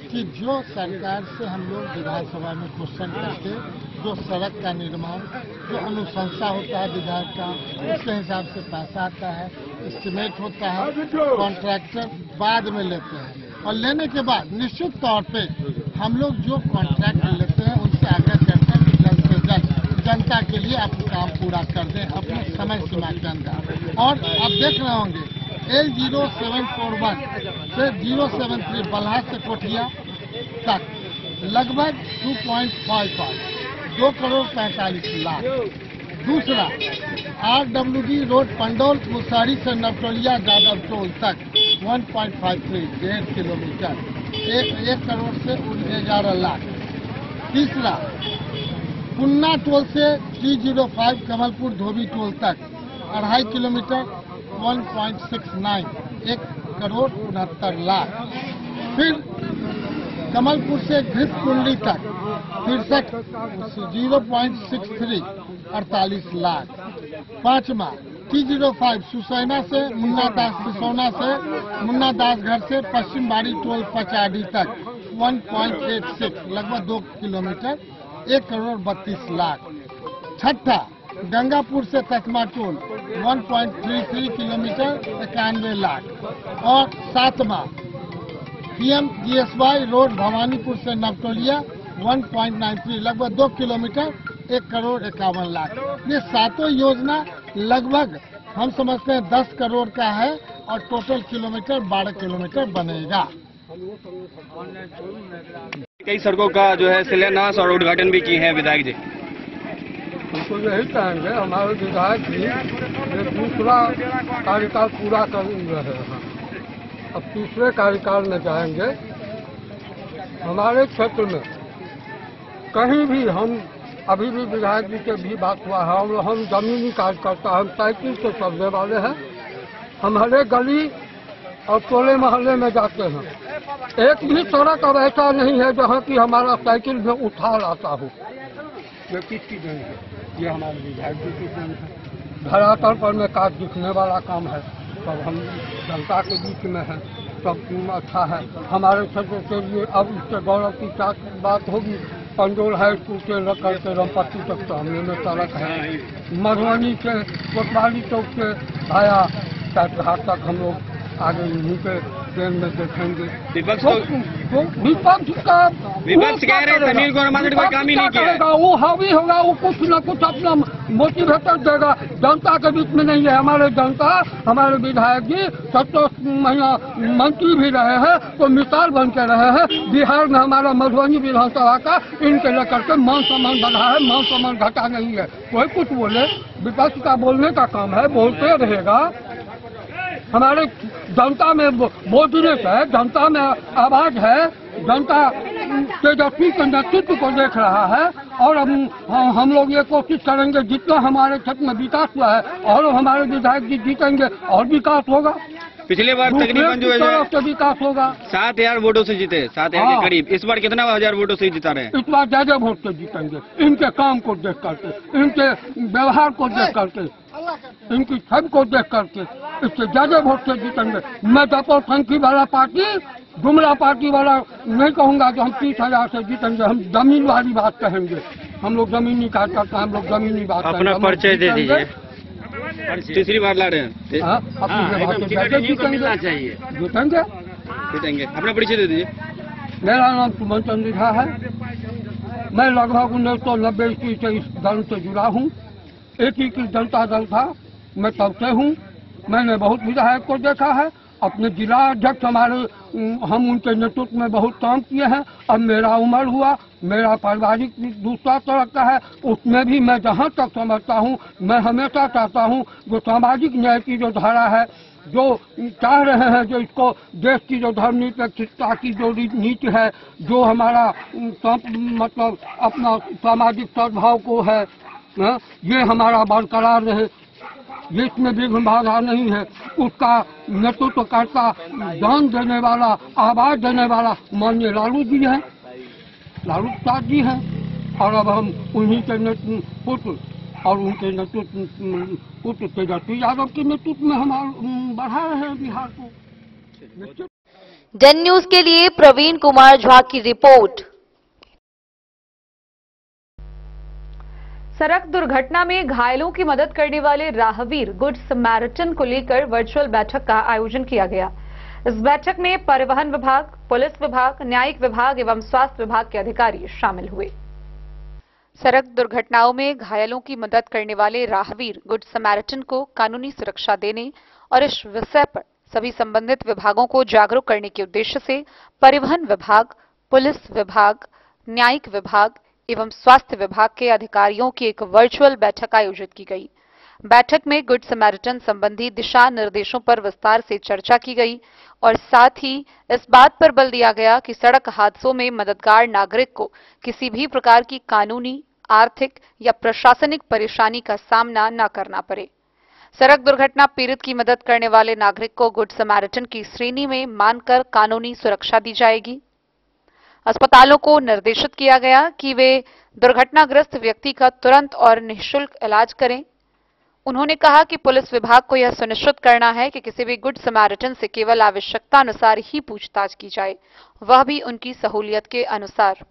कि जो सरकार से हम लोग विधानसभा में क्वेश्चन करते, जो सड़क का निर्माण, जो अनुशंसा होता है विधायक का, उसके हिसाब से पैसा आता है, एस्टिमेट होता है, कॉन्ट्रैक्टर बाद में लेते हैं और लेने के बाद निश्चित तौर पे हम लोग जो कॉन्ट्रैक्ट लेते हैं उनसे आग्रह करते हैं कि जल्द से जल्द जनता के लिए आप काम पूरा कर दें अपने समय सीमा के अंदर। और आप देख रहे होंगे L0741 से 073 बल्हार से कोठिया तक लगभग 2.55 2 करोड़ 45 लाख। दूसरा RWD रोड पंडौल मुसहरी से नवटोलिया जादव टोल तक 1.53 1.5 किलोमीटर 1 करोड़ से 11 लाख। तीसरा पुन्ना टोल से 305 कमलपुर धोबी टोल तक 2.5 किलोमीटर 1.69 1 करोड़ 69 लाख। फिर कमलपुर से घृत कुंडली तक 0.63 48 लाख। पांचवा T05 सुसैना से सिसौना से मुन्ना दास घर से पश्चिम बाड़ी टोल पचाडी तक 1.86 लगभग 2 किलोमीटर 1,32,00,000। छठा, गंगापुर से तकमाटोल 1.33 किलोमीटर 91 लाख। और सातवां, PMGSY रोड भवानीपुर से नवटोलिया 1.93 लगभग 2 किलोमीटर 1,51,00,000। ये सातों योजना लगभग हम समझते हैं 10 करोड़ का है और टोटल किलोमीटर 12 किलोमीटर बनेगा। कई सड़कों का जो है शिलान्यास और उद्घाटन भी किए हैं विधायक जी। तो यही कहेंगे हमारे विधायक जी ये दूसरा कार्यकाल पूरा कर रहे हैं, अब तीसरे कार्यकाल में जाएंगे। हमारे क्षेत्र में कहीं भी हम अभी भी विधायक जी के भी बात हुआ है, हम जमीनी कार्यकर्ता, हम साइकिल से चलने वाले हैं। हम हर गली और टोले मोहल्ले में जाते हैं, एक भी सड़क अब ऐसा नहीं है जहाँ की हमारा साइकिल में उठा लाता हो। ये किसकी देन है? ये हमारे विधायक जी की देन है। धरातल पर में काज दिखने वाला काम है, तब हम जनता के बीच में है, सब अच्छा है हमारे क्षेत्र के लिए। अब इससे गौरव की क्या बात होगी? पंडोल हाई स्कूल से लेकर के रमपट्टी तक सामने में सड़क है। मधुबनी से कोतवाली चौक से आया घाट तक हम लोग आगे इन्हीं के ट्रेन में देखेंगे। विपक्ष कह रहे हैं तमिल गवर्नमेंट ने कोई काम ही नहीं किया। वो हावी होगा, वो कुछ न कुछ अपना मोटिवेटर देगा, जनता के बीच में नहीं है। हमारे जनता, हमारे विधायक जी 7 महीना मंत्री भी रहे हैं तो मिसाल बन के रहे हैं। बिहार में हमारा मधुबनी विधानसभा का इनके लेकर के मान सम्मान बढ़ा है, मान सम्मान घटा नहीं है। कोई कुछ बोले, विपक्ष का बोलने का काम है, बोलते रहेगा। हमारे जनता में बोलने है, जनता में आवाज है, जनता तेजस्वी के नेतृत्व को देख रहा है। और हम लोग ये कोशिश करेंगे जितना हमारे क्षेत्र में विकास हुआ है और हमारे विधायक जी जीतेंगे और विकास होगा। पिछले बार तकरीबन जो है विकास होगा। 7,000 वोटों से जीते, 7,000 के करीब। इस बार कितना 1,000 वोटों से जिता रहे हैं? इस बार ज्यादा वोट से जीतेंगे, इनके काम को देख करके, इनके व्यवहार को देख करके, इनकी छवि को देख करके इससे ज्यादा वोट से जीतेंगे। मैं जपोसंख्यी वाला पार्टी, जुमला पार्टी वाला नहीं कहूंगा कि हम 30,000 से जीतेंगे। हम जमीन वाली बात कहेंगे। हम लोग जमीनी कार्यकर्ता, हम लोग जमीनी बात अपना परिचय दे दीजिए। तीसरी बार लड़ रहे हैं, जीतेंगे जीतेंगे। अपना परिचय दे दीजिए। मेरा नाम सुमन चंद्रिका है। मैं लगभग 1990 ईस्वी से इस दल से जुड़ा हूँ। एक ही की जनता दल था, मैं तब से हूँ। मैंने बहुत विधायक को देखा है। अपने जिला अध्यक्ष हमारे, हम उनके नेतृत्व में बहुत काम किए हैं। अब मेरा उम्र हुआ, मेरा पारिवारिक दूसरा तरह का है, उसमें भी मैं जहाँ तक समझता हूँ, मैं हमेशा चाहता हूँ जो सामाजिक न्याय की जो धारा है, जो चाह रहे हैं, जो इसको देश की जो धर्मनिरपेक्षता की जो नीति है, जो हमारा मतलब अपना सामाजिक सद्भाव को है, ये हमारा बरकरार रहे, ये इसमें विघ्न बाधा नहीं है। उसका नेतृत्व करता, जान देने वाला, आवाज देने वाला माननीय लालू जी हैं, लालू प्रसाद जी हैं। और अब हम उन्हीं के पुत्र और उनके नेतृत्व पुत्र तेजस्वी यादव के नेतृत्व में हम बढ़ा रहे हैं बिहार को। डन न्यूज के लिए प्रवीण कुमार झा की रिपोर्ट। सड़क दुर्घटना में घायलों की मदद करने वाले राहगीर गुड समैरिटन को लेकर वर्चुअल बैठक का आयोजन किया गया। इस बैठक में परिवहन विभाग, पुलिस विभाग, न्यायिक विभाग एवं स्वास्थ्य विभाग के अधिकारी शामिल हुए। सड़क दुर्घटनाओं में घायलों की मदद करने वाले राहगीर गुड समैरिटन को कानूनी सुरक्षा देने और इस विषय पर सभी संबंधित विभागों को जागरूक करने के उद्देश्य से परिवहन विभाग, पुलिस विभाग, न्यायिक विभाग एवं स्वास्थ्य विभाग के अधिकारियों की एक वर्चुअल बैठक आयोजित की गई। बैठक में गुड समैरिटन संबंधी दिशा निर्देशों पर विस्तार से चर्चा की गई और साथ ही इस बात पर बल दिया गया कि सड़क हादसों में मददगार नागरिक को किसी भी प्रकार की कानूनी, आर्थिक या प्रशासनिक परेशानी का सामना न करना पड़े। सड़क दुर्घटना पीड़ित की मदद करने वाले नागरिक को गुड समैरिटन की श्रेणी में मानकर कानूनी सुरक्षा दी जाएगी। अस्पतालों को निर्देशित किया गया कि वे दुर्घटनाग्रस्त व्यक्ति का तुरंत और निःशुल्क इलाज करें। उन्होंने कहा कि पुलिस विभाग को यह सुनिश्चित करना है कि किसी भी गुड समैरिटन से केवल आवश्यकता अनुसार ही पूछताछ की जाए, वह भी उनकी सहूलियत के अनुसार।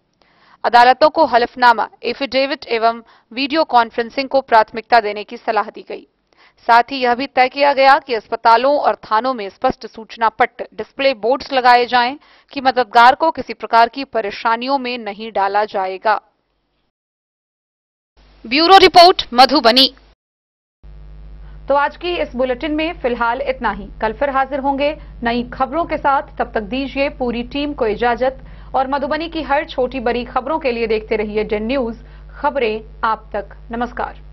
अदालतों को हलफनामा, एफिडेविट एवं वीडियो कॉन्फ्रेंसिंग को प्राथमिकता देने की सलाह दी गई। साथ ही यह भी तय किया गया कि अस्पतालों और थानों में स्पष्ट सूचना पट्ट, डिस्प्ले बोर्ड्स लगाए जाएं कि मतदार को किसी प्रकार की परेशानियों में नहीं डाला जाएगा। Bureau report, Madhubani. तो आज की इस बुलेटिन में फिलहाल इतना ही। कल फिर हाजिर होंगे नई खबरों के साथ। तब तक दीजिए पूरी टीम को इजाजत और मधुबनी की हर छोटी बड़ी खबरों के लिए देखते रहिए डेन न्यूज, खबरें आप तक। नमस्कार।